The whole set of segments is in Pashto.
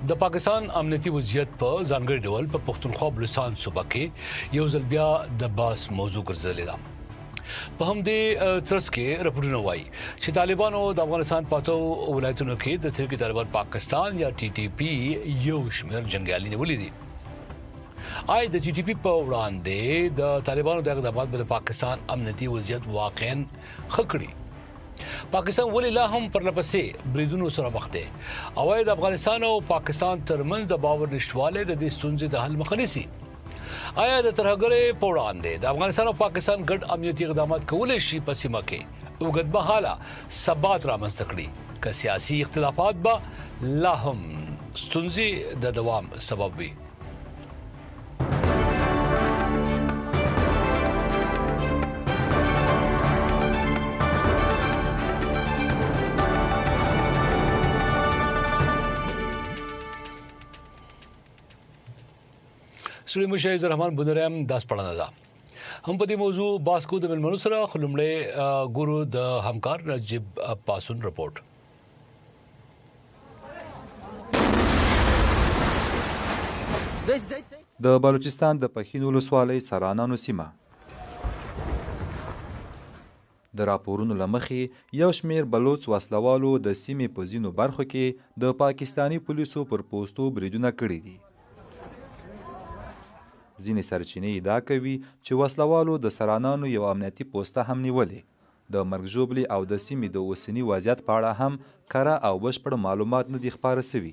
د پاکستان امنیتي وضعیت په ځانګړي ډول په پښتونخوا بلوچستان صوبه کې یو ځل بیا د باس موضوع ګرځېدلې ده. په همدې ترڅ کې راپورونه وایي چې طالبانو د افغانستان پاتو ولایتونو کې د تحریک طالبان پاکستان یا ټي ټي پی یو شمېر جنګیالي نیولي دي. آی د ټي ټي پی په وړاندې د طالبانو د اقدامات په پاکستان امنیتي وضعیت واقعا ښه کړی. پاکستان ولې لا هم پرلپسې بریدونو سره مخ دی او د افغانستان او پاکستان ترمنځ د باور نشټوالی د دې ستونزې د حل مخه نیسي؟ آیا د ترهګرۍ په وړاندې د افغانستان او پاکستان ګډ امنیتي اقدامات کولی شي په سیمه کې اوږدمهاله ثبات رامنځته کړي که سیاسي اختلافات به لا هم ستونزې د دوام سبب وي؟ سړي مشه عزت الرحمن بندرم داس پړنه ده. هم په دې موضوع باسکو د ملمنو سره خلمړې ګورو د همکار نجیب پاسون رپورت. د بلوچستان د پښین ولسوالۍ سرانانو سیمه د راپورونو لمخې یو شمیر بلوچ وسلوالو د سیمې په ځینو برخو کې د پاکستاني پولیسو پر پوستو بریدونه کړي دي. ځینې سرچینې ادعا کوي چې وسلوالو د سرانانو یو امنیتي پوسته هم نیولې. د مرګ ژوبلې او د سیمې د اوسني وضعیت په اړه هم کره او بشپړ معلومات نه دي خپاره سوي.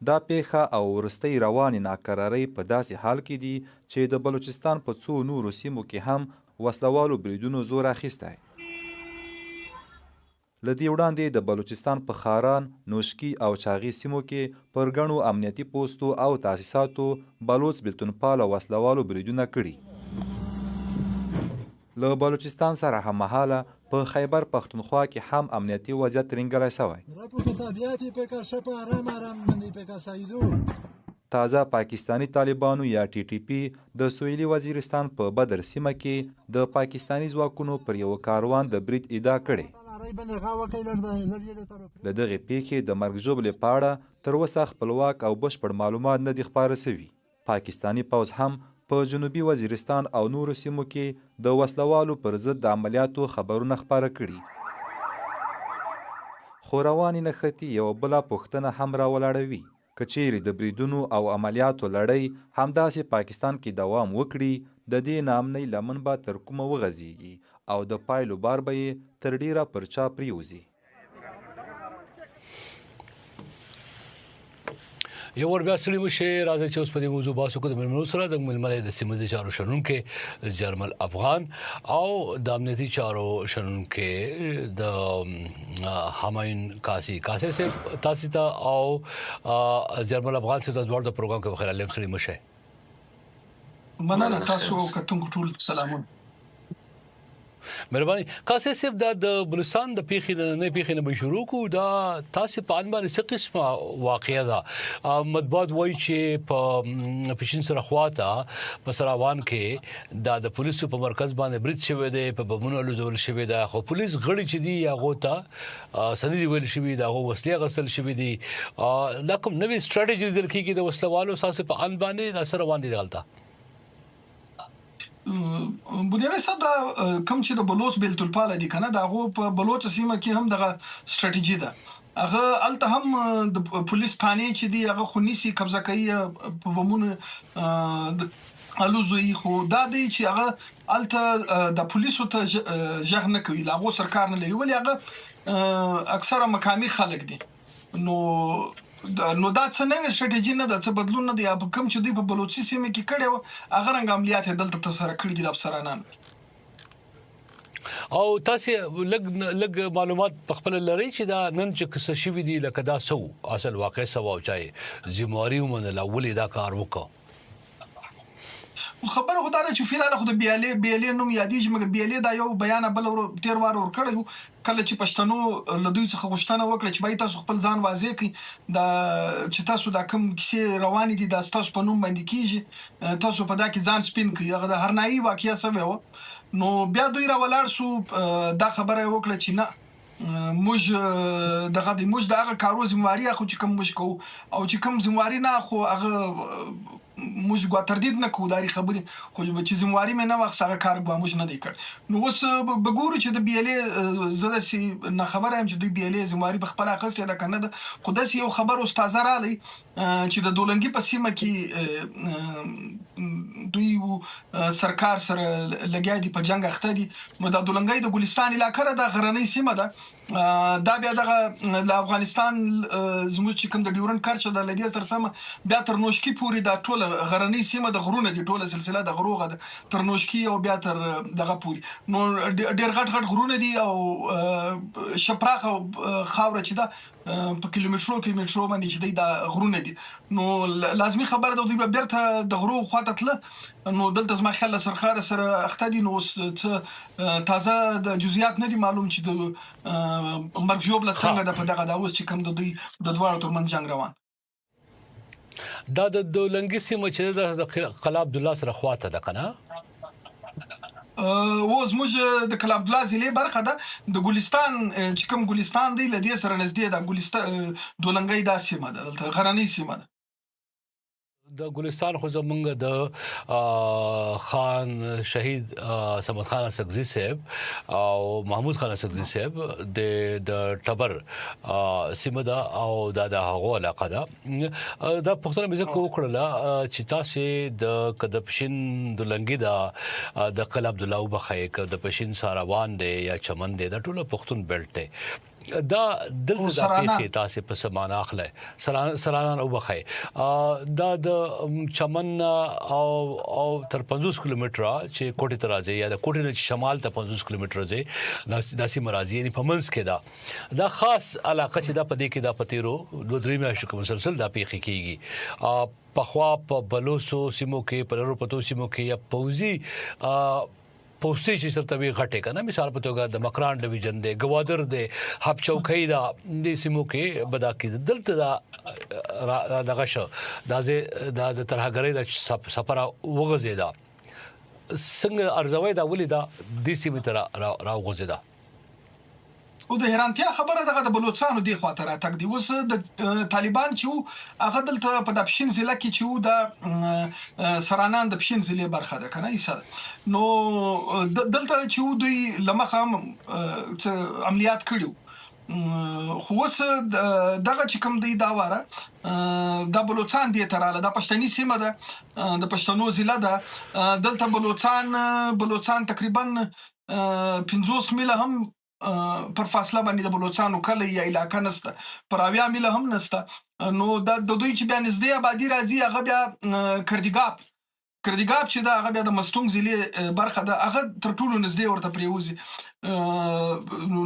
دا پیښه او وروستۍ روانې ناکرارۍ په داسې حال کې دي چې د بلوچستان په څو نورو سیمو کې هم وسلوالو بریدونو زور اخیستی. لدی وړاندې د بلوچستان په خاران، نوشکی او چاغي سیمو کې پر ګڼو امنیتي پوستو او تاسیساتو بلوچ بیلتونپاله وسلوالو بریدونه کړي. له بلوچستان سره هممهاله په خیبر پښتونخوا کې هم امنیتي وضعیت ترینګلی شوی. تازه پاکستانی طالبانو یا ټي ټي پی د سویلي وزیرستان په بدر سیمه کې د پاکستانی ځواکونو پر یو کاروان د برید ادعا کړې. د دغې پیښې د مرګ ژوبلې په اړه تر اوسه خپلواک او بشپړ معلومات نه دي خپاره سوي. پاکستانی پوځ هم په جنوبي وزیرستان او نورو سیمو کې د وسلوالو پر ضد د عملیاتو خبرونه خپاره کړي. خو روانې نښتې یوه بله پوښتنه هم راولاړوي. که چیرې د بریدونو او عملیاتو لړۍ همداسې پاکستان کې دوام وکړي، د دې ناامنۍ لمن به تر کومه وغځېږي او د پایلو بار به یې تر ډیره پر چا پریوزي. یو ور بیا سړي مشه راځي چې اوس په دې موضوع باسو کو د ملمنو سره د ململې د سیمه چارو شنونکو جرمل افغان او د امنیتي چارو شنونکو د هماین کاسي سے تاسو ته او جرمل افغان سے د دوړ د پروګرام کې بخیر علم سړي مشه مننه. تاسو کتونکو ټول سلامونه. مهرباني. کاسه صاحب د بلوچستان د پیښې نه به شروع کو دا تاسو په ان باندې څه قسمه واقعیا ده؟ مطبوعات وایي چې په پښین سره خواته په سراوان کې د پولیسو په مرکز باندې برید شوی دی، په بمونو لزول شوی دی، خو پولیس غړي چې دی هغه ته سندې ویل شوی دی، هغه وسلې غسل شوی دی. دا کوم نوې سټریټجی د لکې د وسلوالو ساسه په ان باندې اثر روان دي غلطه؟ بنیادی صاحب دا کوم چې د بلوچ بیلتونپاله دي کنه دا غو په بلوچ سیمه کې هم دغه سټریټجی ده. هغه الته هم د پولیس ثانې چې دی هغه خونیسي قبضه کوي په بمونه الوزوي. خو دا دی چې هغه الته د پولیسو ته ژغ نه کوي، لاغو سرکار نه لري، ولې هغه اکثره مقامي خلک دي. نو دا څه نوې سټریټجی نه ده، څه بدلون نه دی. کوم چې دوی په بلوچي سیمه کې کړي هغه رنګ عملیات دلته ترسره کړي دي د افسرانو. او تاسو لګ معلومات په خپل لري چې دا نن چې څه شوی دی لکه دا سو اصل واقع سبا او چای زمواري ومنل اولې دا کار وکړه. خبره خو دا ده چې فعلا خو د بیالې نوم یادېږي، مګر بیالې دا یو بیان بل تیر وار ور کړی کله چې پښتنو له دوی څخه غوښتنه وکړه چې باید تاسو خپل ځان واضح کړئ دا چې تاسو دا کوم کیسې روانې دي دا تاسو په نوم باندې کیږي، تاسو په دا کې ځان سپین کړئ. هغه د هرنایي واقعیا سبب و نو بیا دوی را ولاړ سو دا خبره وکړه چې نه موږ دغه کارو ذمہواری خو چې کوم موږ کو او چې کوم ذمہواری نه خو هغه موږ غوا تردید نه کوو داري خبري خو چې ذمہواری مې نه وخت هغه کار غوا موږ نه دی کړ نو اوس بګورو چې د بي ال اي زده سي نه خبره هم چې دوی بي ال اي ذمہواری په خپل اخیسته ده کنه ده خو داسې یو خبر استاد رالی چې د دولنګي په سیمه کې دوی سرکار سره لګیا دي په جنگ اخته دي نو د دولنګي د ګلستان علاقې د غرنۍ سیمه ده دا بیا دغه د افغانستان زموږ چې کوم د ډیورن کرچ د لدیز تر سم بیا تر نوشکی پوری دا ټول غرنۍ سیمه د غرونه دي ټوله سلسله د غروغه تر نوشکی او بیا تر دغه پوری نو ډیر غټ غرونه دي او شپراخه خاور چې دا په کیلومترو باندې چې دا غرونه دي نو لازمي خبره ده دوی به بیرته د غرو خواته تل نو دلته زما خیال سرخار سره اخته دي نو تازه د جزئیات نه دي معلوم چې د مرجوب له څنګه د په دغه د اوس چې کوم د دوی د دوه ترمن جنگ روان دا د دولنګي سیمه چې د قلعه عبد الله سره خواته ده کنه و زموږ د کلاب الله ضلع برخه ده د ګلستان چې کوم ګلستان دی لدی سره نږدې د ګلستان دولنګي دا سیمه ده غرنۍ سیمه ده د ګلستان خو زمونږ د خان شهید صمد خان اسقزي صاحب او محمود خان اسقزي صاحب د ټبر سیمه ده او د هغو علاقه ده دا پښتنه مزه کو کړله چې تاسو د کدپشین د لنګي د قلعه عبد الله وبخې د پښین ساروان دی یا چمن دی د ټولو پښتون بیلټ دی دا دلته د پیښې تاسو په سمانه اخله سرانان وبخې دا د چمن او تر 50 کیلومتره چې کوټه ترازه یا د کوټه نه شمال ته 50 کیلومتره ځای داسې مرازي په منځ کې دا خاص علاقه چې دا پدې کې دا پتیرو دوه درې میاشتې کوم مسلسل دا پیښې کیږي په خوا په بلوسو سیمو کې په لرو پتو سیمو کې یا پوزي پوسټي چې سره توی غټه کنه مثال په توګه د مکران ډیویژن دی گوادر دی حب چوکۍ دا د سیمو کې بدا کې دلته دا دغه شو د ترهګری د سفر وغزیدا څنګه ارزوي دا ولې دا د سیمه تر راوغزیدا او د حیرانتیا خبره دغه د بلوچستان دی خاطر اتک دی اوس د طالبان چې هغه دلته په د پښین ضلع کې چې د سرانان د پښین ضلع برخه ده کنه ایسه نو دلته چې دوی لمخه عملیات کړیو خو اوس دغه چې کوم دی دا واره د بلوچستان دی تراله د پښتني سیمه ده د پښتنو ضلع ده دلته بلوچستان تقریبا 50 میله هم پر فاصله باندې د بلوچستان کله یا علاقه نسته پر اویا میله هم نسته نو د دوی چې بیا نږدې آبادی راځي هغه بیا کردګاب چې دا هغه بیا د مستونګ ضلع برخه ده هغه تر ټولو نږدې ورته پریوزي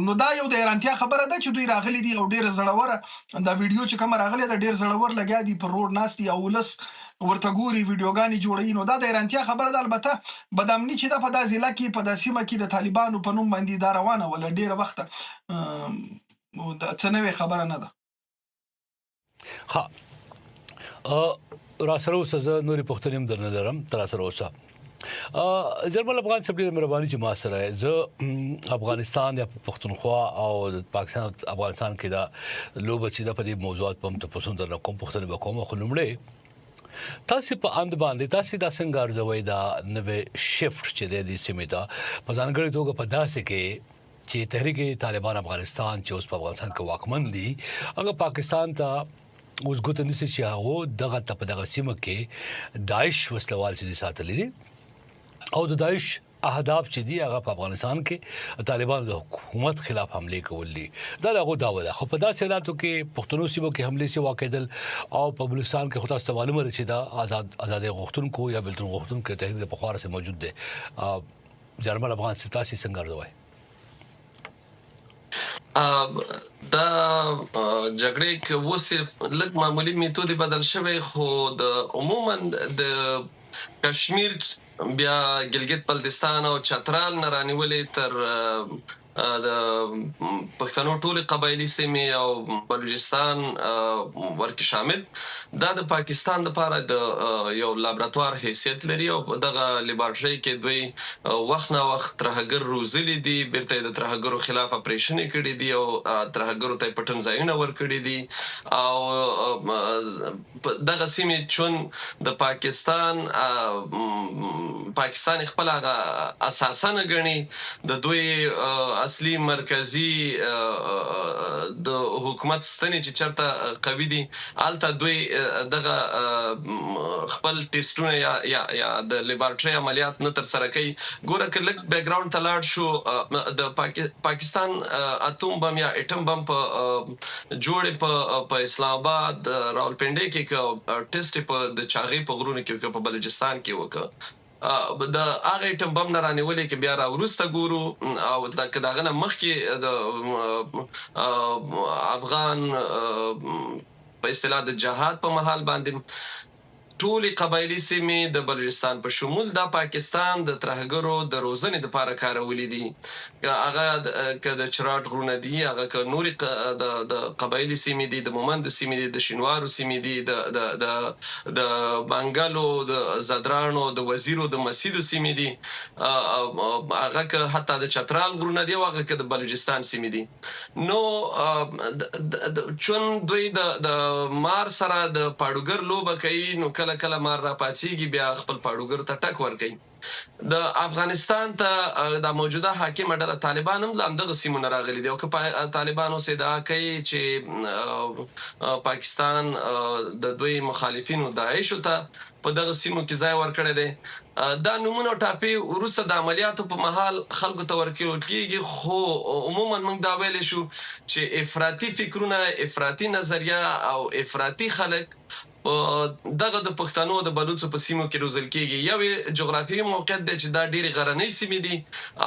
نو دا یو د حیرانتیا خبره ده چې دوی راغلي دي او ډیر زړور دا ویډیو چې کوم راغلي دا ډیر زړور لګیا دي پر روډ ناس دي او ولس ورته ګوري ویډیوګانی جوړي نو دا د حیرانتیا خبره ده البته بدامني چې دا په داسې ضلع کې په داسې سیمه کې د طالبانو په نوم باندې دا روانه ولا ډیر وخت دا څه نوې خبره نه ده ها را سره اوسه نوري پښتنیم در نظرم تر سره اوسه جرمن افغان سپډي مهرباني چې ما سره زه افغانستان یا پښتونخوا او پاکستان افغانستان کې دا لوب چې د په موضوعات په تاسو در کوم پښتنه وکوم خو لمړی تاسو په اند باندې تاسو د څنګه ارزوي دا نوې شفت چې د سیمه ته په ځانګړي توګه په داسې کې چې تحریک طالبان افغانستان چې اوس په افغانستان کې واکمن دي هغه پاکستان ته اوس ګوت نسی چې هغه دغه په دغه سیمه کې داعش وسلوال چې ساتلي دي او د داعش اهداف چې دي هغه په افغانستان کې طالبان د حکومت خلاف حمله کول دي دا هغه داوا ده خو په داسې حالاتو کې پښتنو سیمو کې حمله سي واقعدل او په بلوچستان کې خو تاسو معلومه چې دا آزاد غوښتونکو یا بلتون غوښتونکو تحریک د بخار سره موجود دي جرمن افغان ستاسي څنګه ارزوي دا جګړې کې و صرف لږ معمولی میتود بدل شوی خو د عموما د کشمیر بیا ګلګت بلتستان او چترال نه رانیولې تر د پښتنو ټولې قبایلی سیمې او بلوچستان ورکې شامل دا د پاکستان لپاره د یو لابراتوار حیثیت لري او په دغه لیبارټري کې دوی وخت نه وخت ترهګر روزلي دي بیرته د ترهګرو خلاف اپریشن کړي دي او ترهګرو ته پټن ځایونه ورکړي دي او دغه سیمې چون د پاکستان خپل اساسا نه غني د دوی اصلي مرکزی د حکومت ستنې چې چرته قوي دي الته دوی دغه خپل ټیسټونه یا د لیبارټري عملیات نه تر سره کوي ګوره کله بیک ګراوند تلاړ شو د پاکستان اتوم بم یا اټم بم په جوړې په اسلام آباد راولپنډي کې ټیسټ په د چاغي په غرونو کې په بلوچستان کې وکړ د هغه ټیم بم نه رانیولې کې بیا را ورسته ګورو او دغه نه مخکې د افغان په اصطلاح د جهاد په محل باندې ټولي قبایلی سیمې د بلوچستان په شمول د پاکستان د ترهګرو د روزنې لپاره کارولې دي هغه کله چراټ غرونه دي هغه ک نوري د قبایلی سیمې دي د مومند سیمې دي د شینوارو سیمې دي د بنګالو د زدرانو د وزیرو د مسیدو سیمې دي هغه ک حتی د چترال غرونه دي هغه ک د بلوچستان سیمې دي نو چون دوی د مار سره د پاړوګر لوبه کوي نو کله مار را پاتېږي بیا خپل پاړوګر ته ټک ور کوي د افغانستان ته د موجوده حاکم ډله طالبان هم دغه سیمونه راغلي دي او که طالبانو سیدا کوي چې پاکستان د دوی مخالفینو داعش ته په دغه سیمو کې ځای ورکړی دی دا نمونه ټاپي ورسته د عملیاتو په محل خلکو ته ورکول کیږي خو عموما موږ دا ویل شو چې افراطي فکرونه افراطي نظریه او افراطي خلک دغه د پښتنو د بلوچو په سیمو کې روزل کیږي یو جغرافیایي موقعیت دی چې دا ډېری غرنۍ سیمې دي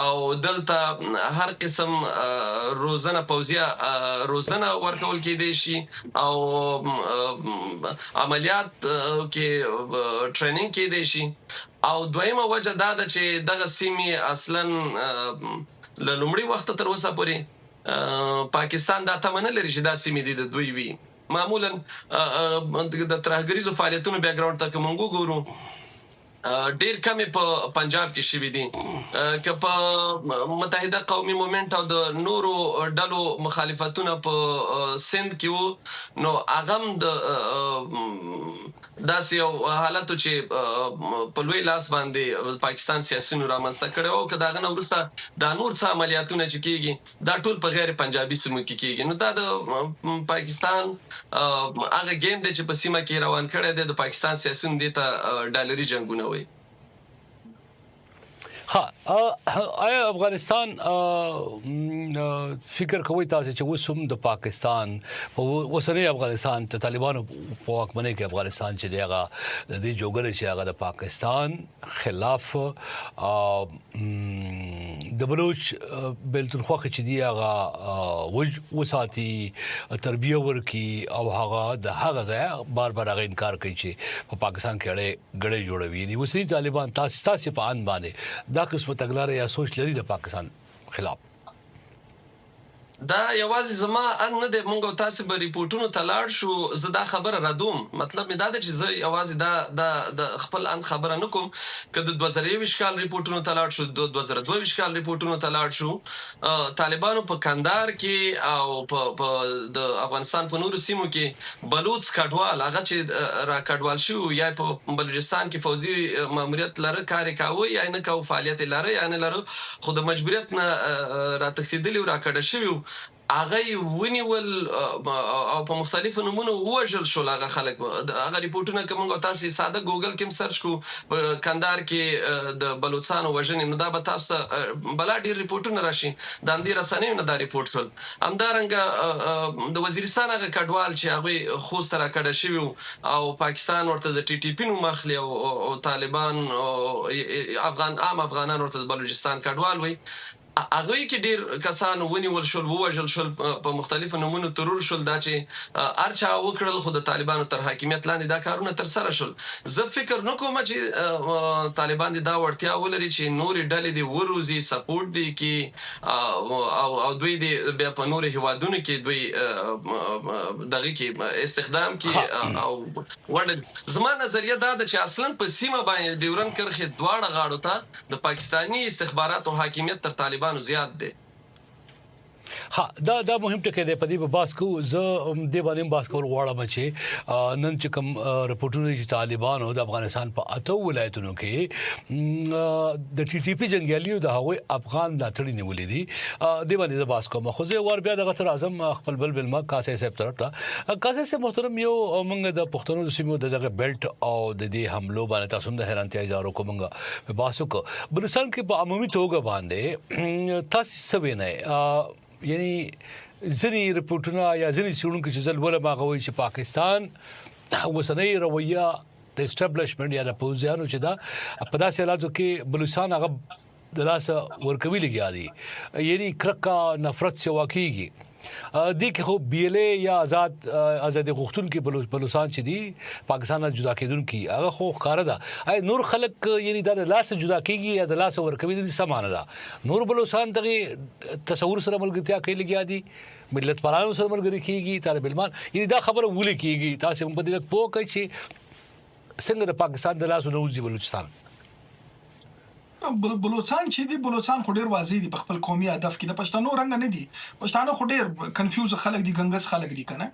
او دلته هر قسم روزنه پوځیه روزنه ورکول کېدی شي او عملیات کې ټریننګ کېدی شي او دویمه وجه دا ده چې دغه سیمې اصلا له لومړي وخت تر اوسه پورې پاکستان دا تمنه لري چې دا سیمې دي د دوی وي معمولا د ترهګریزو فعالیتونو بیک ګراوند ته کوم ګورو ډیر کم په پنجاب کې شوی دي که په متحده قومي موومېنټ او د نورو ډلو مخالفتونه په سند کې وو نو اغم د داسې یو حالت چې په لوی لاس باندې پاکستان سیاسيونو رامنځته کړي او که داغه ورسته د نور څه عملیاتونه چې کیږي دا ټول په غیر پنجابي سیمو کې کیږي نو دا د پاکستان هغه گیم دی چې په سیمه کې روان کړي دی د پاکستان سیاسيون دي ته ډالري جنگونه وي آیا افغانستان فکر کوي تاسو چې وسوم د پاکستان په وسنۍ افغانستان ته طالبانو په واکمنۍ کې افغانستان چې دیغه د دې جوګر چې هغه د پاکستان خلاف د بلوچ بلتون خوخه چې دی هغه وساتي تربیه ورکي او هغه د هغه ځای بار هغه انکار کوي چې په پاکستان کې غړې جوړوي دي وسنۍ طالبان تاسو په ان باندې دا قسمه تګلارې یا سوچ لري د پاکستان خلاف دا یوازې زما ان نه د مونږ تاسو به ریپورتونو تلاړ شو زه دا خبره ردوم مطلب می دا چې زه یوازې د خپل ان خبره نکوم کله د 2020 کال ریپورتونو تلاړ شو د 2022 کال ریپورتونو تلاړ شو طالبانو په کندهار کې او په د افغانستان په نورو سیمو کې بلوچ کډوال هغه چې را کډوال شو یا په بلوچستان کې فوزي ماموریت لره کار کاوه یا نه کاوه فعالیت لره یا نه لره خو د مجبوریت نه را تخصیدلی را کډه شوی هغه ونیول او په مختلفو نمونه وژل شو هغه خلک هغه ریپورتونه کوم تاسو ساده ګوګل کې سرچ کو کندهار کې د بلوچستان وژنې نو دا به تاسو بلا ډیر ریپورتونه راشي د امدی رسنۍ نه دا ریپورت شول همدارنګه د وزیرستان هغه کډوال چې هغه خو سره کډه شوی او پاکستان ورته د ټي ټي پی نو مخلي او طالبان افغانان ورته د بلوچستان کډوال وي هغه کې ډیر کسان ونیول شول ووژل شول په مختلفو نمونو ترور شول دا چې ارچا وکړل خو د طالبانو تر حاکمیت لاندې دا کارونه تر سره شول زه فکر نکوم چې طالبان دا وړتیا ولري چې نورې ډلې دی وروزي سپورټ دی کې او دوی دی بیا په نور هوادونو کې دوی دغه کې استخدام کې او ورته زما نظریه دا ده چې اصلا په سیمه باندې ډیورن کرخه دواړه غاړو ته د پاکستانی استخباراتو حاکمیت تر طالبانو زیات دی ها دا مهم ټکی دی په دې په باس کو زه د باندې باس کول غواړم چې نن چې کوم رپورټونه چې طالبانو د افغانستان په اته ولایتونو کې د ټي ټي پی جنگیالیو د هغوی افغان لاتړي نیولې دي د باندې د باس کوم خو زه ور بیا د غتر اعظم خپل بل ما کاسه صاحب طرف ته کاسه صاحب محترم یو موږ د پښتنو د سیمو دغه بیلټ او د دې حملو باندې تاسو د حیرانتیا اظهار کومګه په باسو کو بلوچستان کې په عمومي توګه باندې تاسو سوي یعنی ځینې رپورټونه یا ځینې څېړونکو چې زه لولم هغه وایي چې پاکستان اوسنۍ رویه د اسټابلیشمنټ یا د پوځیانو چې دا په داسې حالاتو کې بلوچستان هغه د لاسه ورکوي لګیا دي یعنی کرکه نفرت سوا کېږي دي کې خو بي ال اي یا آزادي غوښتونکو بلوچستان چې دي پاکستان نه جدا کېدونکو هغه خو ښکار ده اي نور خلک یعنی د لاسه جدا کېږي یا د لاسه ورکوي دي سمانه ده نور بلوچستان دغه تصور سره ملګرتیا کوي لګیا دي ملت پالانو سره ملګری کېږي طالب علمان یعنی دا خبره ولې کېږي تاسو په دې پوه کوي چې څنګه د پاکستان د لاسه نوځي بلوچستان بلوچستان چې دی بلوچستان خو ډیر واضح دي په خپل قومي هدف کې د پښتنو رنګ نه دي پښتانه خو ډیر کنفیوز خلک دي ګنګس خلک دي کنه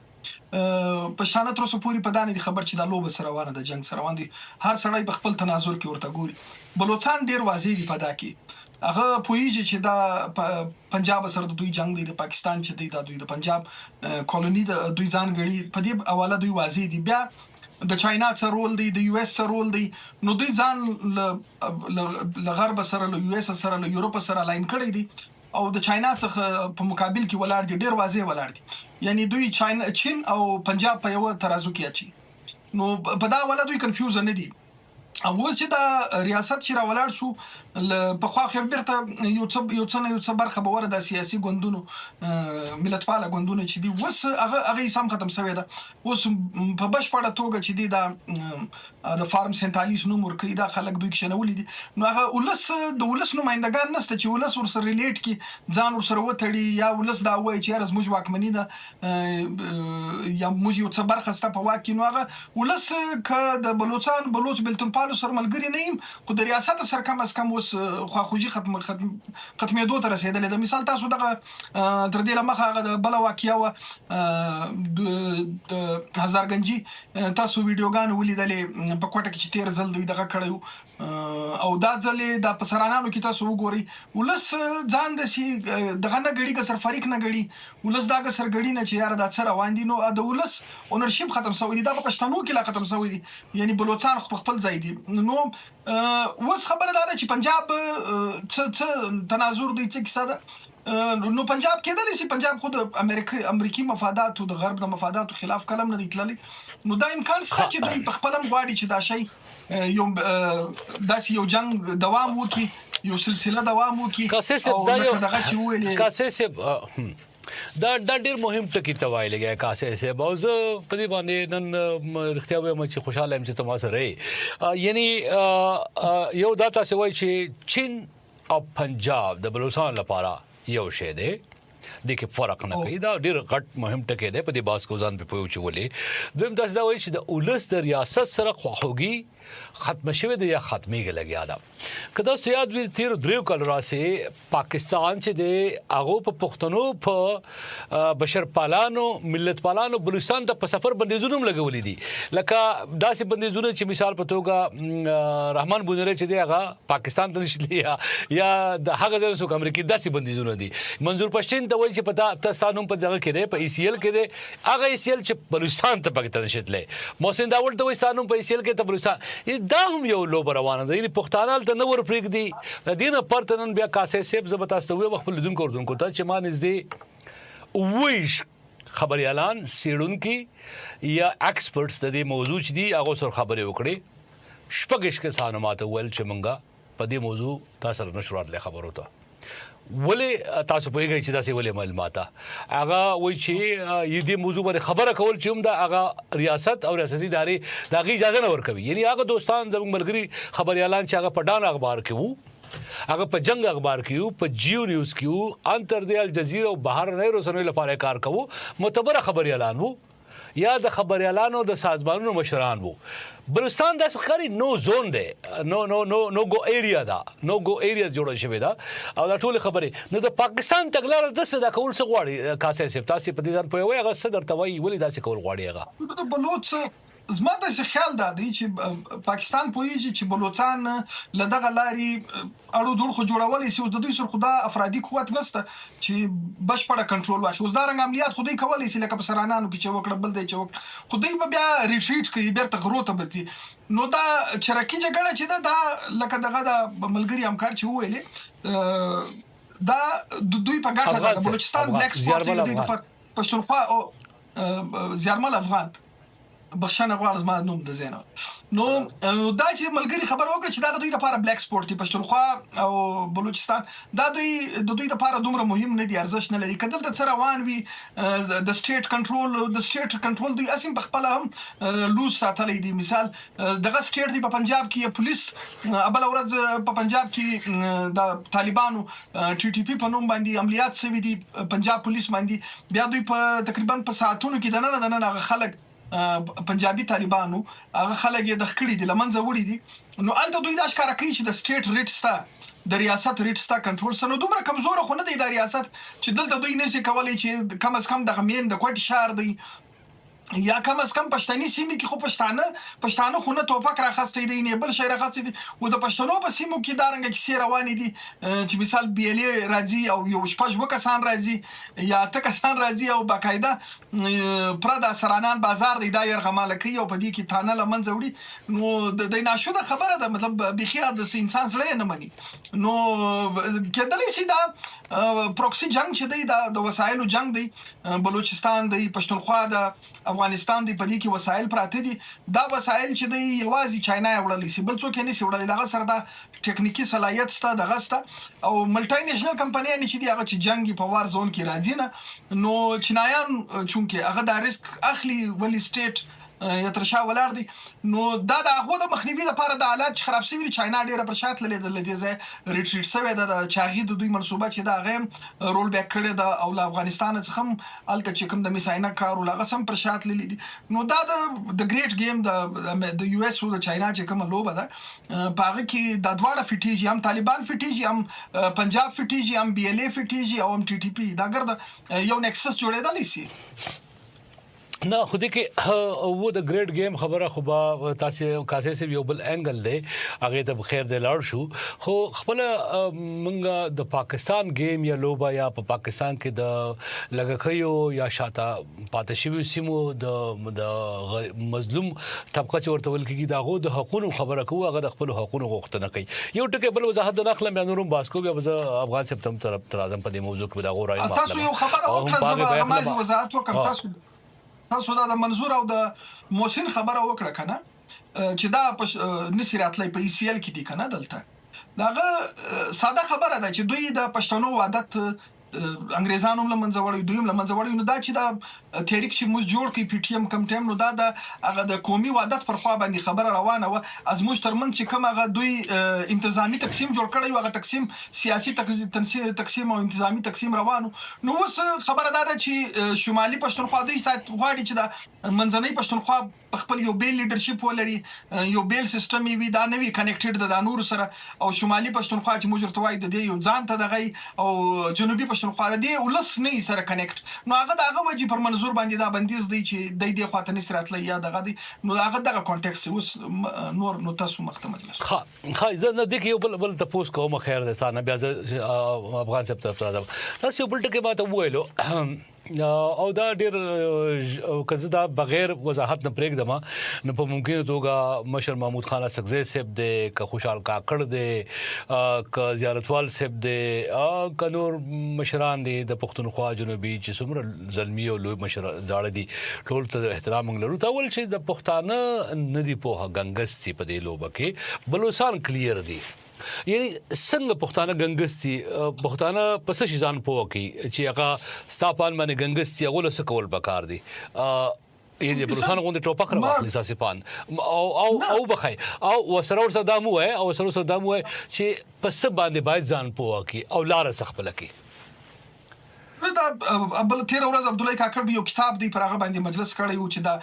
پښتانه تر اوسه پورې په دانه دي خبر چې د لوب سره روانه د جنگ سره روان دي هر سړی په خپل تناظر کې ورته ګوري بلوچستان ډیر واضح دي په دا کې هغه پویږي چې دا پنجاب سره د دوی جنگ دی د پاکستان چې دی د دوی د پنجاب کولونی د دوی ځانګړي په دې حواله دوی واضح دي بیا د چاینا سره رول دی د یو اس سره رول دی نو دوی ځان ل غرب سره له یو اس سره له یورپ سره لاین کړی دي او د چاینا څخه په مقابل کې ولاړ دي ډیر واضح ولاړ دي یعنی دوی چین او پنجاب په یو ترازو کې اچي نو په دا ولا دوی کنفیوز نه دي او اوس چې دا ریاست چې راولاړ شو په خوا خبرته یو څه برخه به ور د سیاسي ګوندونو ملت پاله ګوندونو چې دی اوس هغه سم ختم شوی ده اوس په بشپړه توګه چې دی د فارم سنتالیس نوم ورکړي دا خلک دوی کښنولې دي نو هغه ولس نمائندگان نشته چې ولس ورسره ریلیټ کی ځان ورسره وتړي یا ولس دا وایي چې راز موږ واکمنی ده یا موږ یو څه برخه ست په واکې نو هغه ولس ک د بلوچ بلتون پالو سره ملګری نه يم خو د ریاست سره کم از کم اوس خواخوږي ختمېدو ته رسیدلې ده مثال تاسو دغه تر دې لمخه هغه د بل واقعیا و د هزارګنجي تاسو ویډیوګان ولیدلې په کوټه کې چې تیر ځل دوی دغه کړو او دا ځلې د پسرانانو کې تاسو وګورئ ولس ځان د شي دغه نه غړي که سر فریق نه غړي ولس داګه سر غړي نه چې یار د سره واندي نو د ولس اونرشپ ختم شوی دی دا په پښتنو کې لا ختم شوی دی یعنی بلوچستان خپل ځای دی نو اوس خبره ده چې پنجاب څه تناظر دی چې کیسه ده نو پنجاب کېدلی شي پنجاب خود امریکایي مفادات او د غرب د مفاداتو خلاف کلم نه دی تللی نو دا امکان شته چې دوی په خپل غواړي چې دا شی یو داسې یو جنگ دوام وکړي یو سلسله دوام وکړي او دغه چې ویلې کاسه دا ډېر مهم ټکی توای لګیا کاسه سه باوز په دې باندې نن رښتیا وایم چې خوشاله يم چې تاسو سره یعنی یو دا تاسو وایي چې چین او پنجاب د بلوچستان لپاره یو شی دی د کې فرق نه کوي دا ډېر غټ مهم ټکی دی په دې باس کو ځان په پوه چولې دویم تاسو دا وایي چې د اولس د ریاست سره خواخوږي ختم شوه دی یا ختميږي لګیا دا کدا ستیاد وی تیر دریو کال راسه پاکستان چې دی هغه په پښتنو په بشر پالانو ملت پالانو بلوچستان ته په سفر بندیزونه لګولې دي لکه داسې بندیزونه چې مثال په توګه رحمان بونره چې دی هغه پاکستان ته نشلی یا د هغه ځای سو امریکای داسې بندیزونه دي منظور پښتين ته وایي چې په تاسو په دغه کې دی په ای سی ال کې دی هغه ای سی ال چې بلوچستان ته پکې نشتلې محسن داوود ته وایي تاسو په ای سی ال کې ته بلوچستان دا هم یو لوب روانه ده یعنی پښتانه ته نور پریک دي د دینه پرتنن بیا کاسه سیب زبتاستو وي خپل دونکو دونکو ته چې ما نږدې ویش خبري اعلان سیړون کی یا ایکسپرټس د دې موضوع چې دي هغه سره خبرې وکړي شپږش کې سانو ماته ول چې مونږه په دې موضوع تاسو سره نشورات له خبرو ته ولې تاسو پوهیږئ چې داسې ولې معلومات هغه وایي چې دې موضوع باندې خبره کول چې هم د هغه ریاست او ریاستي ادارې د هغې اجازه نه ورکوي. یعنی هغه دوستان زموږ ملګري خبريالان چې هغه په ډان اخبار کې وو، هغه په جنگ اخبار کې وو، په جیو نیوز کې وو، انتر دی الجزیره او بهرنۍ رسنیو لپاره کار کوو، معتبر خبريالان وو یا د خبريالانو د سازمانونو مشران وو. بلوچستان د ښکاری نو زون دی، نو گو ایریا دا، نو گو ایریا جوړه شوې ده او دا ټول خبرې نو د پاکستان تګلاره د څه د کول څه غواړي کاسه سیف تاسو په دې ځان پوي هغه صدر توي ولې داسې کول غواړي هغه بلوچ زما د خیال دا دی چې پاکستان پوهیږي چې بلوچستان لدغه لاري اړو دوړ خو جوړولې سي د دوی سر خدا افرادي قوت نشته چې بشپړه کنټرول واخلي. اوس دا رنګ عملیات خو دوی کولای سي لکه په سرانانو کې چې وکړه بل دی چې وکړه خو دوی بیا ریټریټ کوي بیرته غرو ته بځي. نو دا چرکی جګړه چې دا لکه دغه د ملګری همکار چې ویلې دا دوی په ګټه د بلوچستان بلیک سپورټ د پښتونخوا او زیارمل افغان بخښنه غواړم ما نوم د زینو. نو دا چې ملګری خبر وکړه چې دا د دوی لپاره بلیک سپورت دی پښتونخوا او بلوچستان دا د دوی لپاره دومره مهم نه دی ارزښت نه لري. کله د روان وي د سټیټ کنټرول دوی اسیم په خپل هم لوز ساتلې دي. مثال دغه سټیټ دی په پنجاب کې پولیس ابل ورځ په پنجاب کې د طالبانو ټي ټي پی په نوم باندې عملیات شوي دي پنجاب پولیس باندې. بیا دوی په تقریبا په ساعتونو کې د نن خلک پنجابي طالبانو هغه خلک د خکړې دي لمنځه وړي دي. نو الته دوی دا ښکارا کوي چې د سټیټ ریټ ستا د ریاست ریټ ستا کنټرول سره دومره کمزور خو نه دی د ریاست چې دلته دوی نشي کولای چې کم از کم د غمین د کوټ شهر دی یا کم از کم پښتني سیمې کې خو پښتانه خو نه توپک راخستې دي نه بل شي راخستې دي او د پښتنو په سیمو کې دارنګ کیسې روانې دي چې مثال بي ال اي راځي او یو شپږ وکسان راځي یا تکسان راځي او باقاعده پردا سرانان بازار دی دا يرغماله کوي او په دې کې تانه لمن زوړي. نو د ناشوده خبره ده مطلب بخیا د انسان سره نه مني. نو کېدلې سي دا پروکسي جنگ چې دی د وسایلو جنگ دی بلوچستان دی پښتونخوا د افغانستان دی په دې کې وسایل پراته دي. دا وسایل چې دی یوازې چاینا وړلې سي بل څوک نه سي وړلې دغه سره دا ټیکنیکی صلاحیت ستا دغه ستا او ملټي نېشنل کمپنیانې چې دی هغه چې جنگي په وار زون کې راځي نه. نو چینایان چونکه هغه د ریسک اخلي ولی سټیټ یا ترشا ولر دي. نو دا د هغه د مخنیوي لپاره د حالات خراب شوی دي چاینا ډیره پر شات لید د دې ریټریټ سوی د چاغي د دوی منسوبه چې دا غیم رول بیک کړي د او افغانستان څخه الته چې کوم د میساینا کار ولا سم پر شات لید. نو دا د ګریټ گیم د یو اس او د چاینا چې کوم لوبه ده پاره کې د دواړه فټیږي هم طالبان فټیږي هم پنجاب فټیږي هم بي ال اي فټیږي او هم ټي ټي پی دا ګرځي یو نیکسس جوړېدلی سي. نه خو دې کې و د ګریټ گیم خبره خو با تاسو کاسه سي یو بل انګل دی هغه ته خیر دی لاړ شو خو خپل منګه د پاکستان گیم یا لوبا یا په پاکستان کې د لګخیو یا شاته پاتشوي سیمو د مظلوم طبقه چې ورته ول کېږي داغو د حقوقو خبره کوي هغه د خپل حقوقو غوښتنه کوي. یو ټکی بل وضاحت نه خلم بیانورم باسکو بیا افغان سپتم طرف اعظم په دې موضوع کې دا غو راي تاسو یو خبره وکړه زما وضاحت وکم تاسو دا د منظور او د محسن خبره وکړه کنه چې دا نسی راتلای په ای سی ال کې دي کنه دلته داغه ساده خبره ده چې دوی د پښتنو عادت انګريزانو لمنځه وړي دوی لمنځه وړي. نو دا چې دا تحریک چې موږ جوړ کړی پی ټی ایم کم ټیم نو دا د هغه د قومي وحدت پر خوا باندې خبره روانه و از موږ ترمن چې کوم هغه دوی انتظامی تقسیم جوړ کړی هغه تقسیم سیاسي تقسیم او انتظامی تقسیم روانو. نو اوس خبره ده چې شمالي پښتونخوا دوی سات غواړي چې دا منځنۍ پښتونخوا خپل یو بیل لیدرشپ ولري یو بیل سیستم وي دا نوی کنیکټډ د نور سره او شمالي پښتونخوا چې موږ ورته وایي د دې یو ځان ته دغه او جنوبي پښتونخوا د دې ولس نه سره کنیکټ. نو هغه وجه پر منظور باندې دا بندیز دی چې د دې خاطر نسرات لیا دغه دی. نو هغه دغه کانټیکست اوس نور نو تاسو مختمل لس خا زه د کې یو بل تاسو کوم خیر ده سانه بیا افغان سپ طرف راځم تاسو بل ټکی ماته وویلو او دا ډیر کزه دا بغیر وضاحت نه پرېږدم نو په ممکنه توګه مشر محمود خان سګزی صاحب د ک خوشحال کاکړ د ک زیارتوال صاحب د ک نور مشران دي د پښتونخوا جنوبي چې څومره زلمی او لوی مشر زاړه دي ټول ته احترام لرو ته ول چې د پښتانه ندي په غنګس سي په دې لوبه کې بلوچستان کلیر دي یعنی څنګه پښتانه ګنګستي پښتانه پس شي ځان پوه کی چې هغه ستاپان باندې ګنګستي هغه له سکول بکار دي یعنی بلوچستان غونډه ټوپک راوخلی ساسي پان او بخای او وسره ورسره دامو ہے او وسره ورسره دامو ہے چې پس باندې باید ځان پوه کی او لار سخپل کی دا بل تیر ورځ عبد الله کاکړ یو کتاب دی پر هغه باندې مجلس کړی و چې دا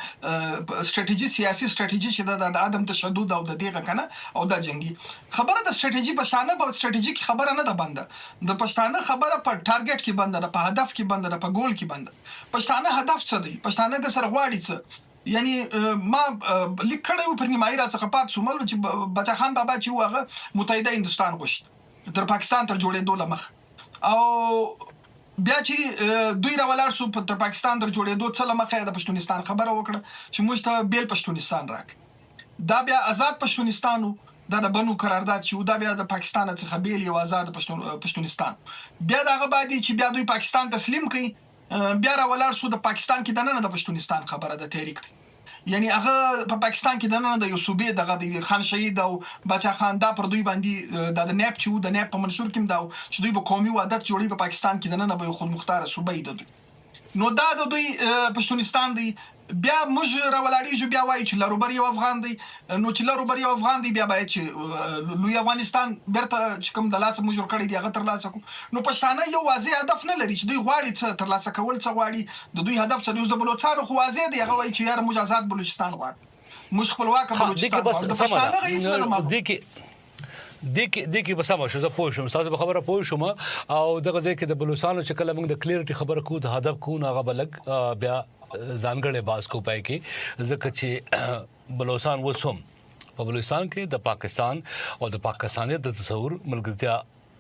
سټریټیجي سیاسي سټریټیجي چې د عدم تشدد او د دغه کنه او د جنگي خبره د سټریټیجي پښتانه په سټریټیجي کې خبره نه ده بنده د پښتانه خبره په ټارګټ کې بنده ده په هدف کې بنده ده په ګول کې بنده پښتانه هدف څه دی پښتانه د سر غواړي څه یعنی ما لیک کړی پر نیمایي راڅخه پات سومل چې بچا خان بابا چې وغه متحده هندستان غوښت تر پاکستان تر جوړېدو لمخ او بیا چې دوی راولار سو تر پاکستان در جوړېدو څه لمخه د پښتونستان خبره وکړه چې موږ ته بیل پښتونستان راک دا بیا آزاد پښتونستانو دا د بنو قرارداد چې دا بیا د پاکستان څخه بیل یو آزاد پښتونستان بیا دغه بعد چې بیا دوی پاکستان تسلیم کړي بیا راولار سو د پاکستان کې دنه د پښتونستان خبره د تحریک دی یعنی هغه په پاکستان کې دنه د یو صوبې دغه د خان شهید او بچا خان دا پر دوی باندې د نیپ چې د نیپ په منشور کې دا چې دوی په قومي وحدت جوړي په پاکستان کې دنه به خود مختار صوبې د نو دا د دوی پښتونستان دی بیا موږ راولاړیږو بیا وایي چې لروبر یو افغان دی نو چې لروبر یو افغان دی بیا باید چې لوی افغانستان برته چې کوم د لاسه موږ کړی دی هغه تر لاسه کو نو پښتانه یو واضح هدف نه لري چې دوی غواړي څه تر لاسه کول څه غواړي د دوی هدف څه دی د بلوچستان خو واضح دی هغه وایي چې یار موږ آزاد بلوچستان غواړو موږ خپلواک بلوچستان د پښتانه غوښتنه دګي بس ما شو زه پوه شوم تاسو به خبره پوه شوم او دغه ځای کې د بلوچستان چې کله موږ د کلیئرټي خبره کو د هدف کو هغه بلګ بیا ځانګړې باز کو پای کې ځکه چې بلوچستان وسوم په بلوچستان کې د پاکستان او د پاکستاني د تصور ملګرتیا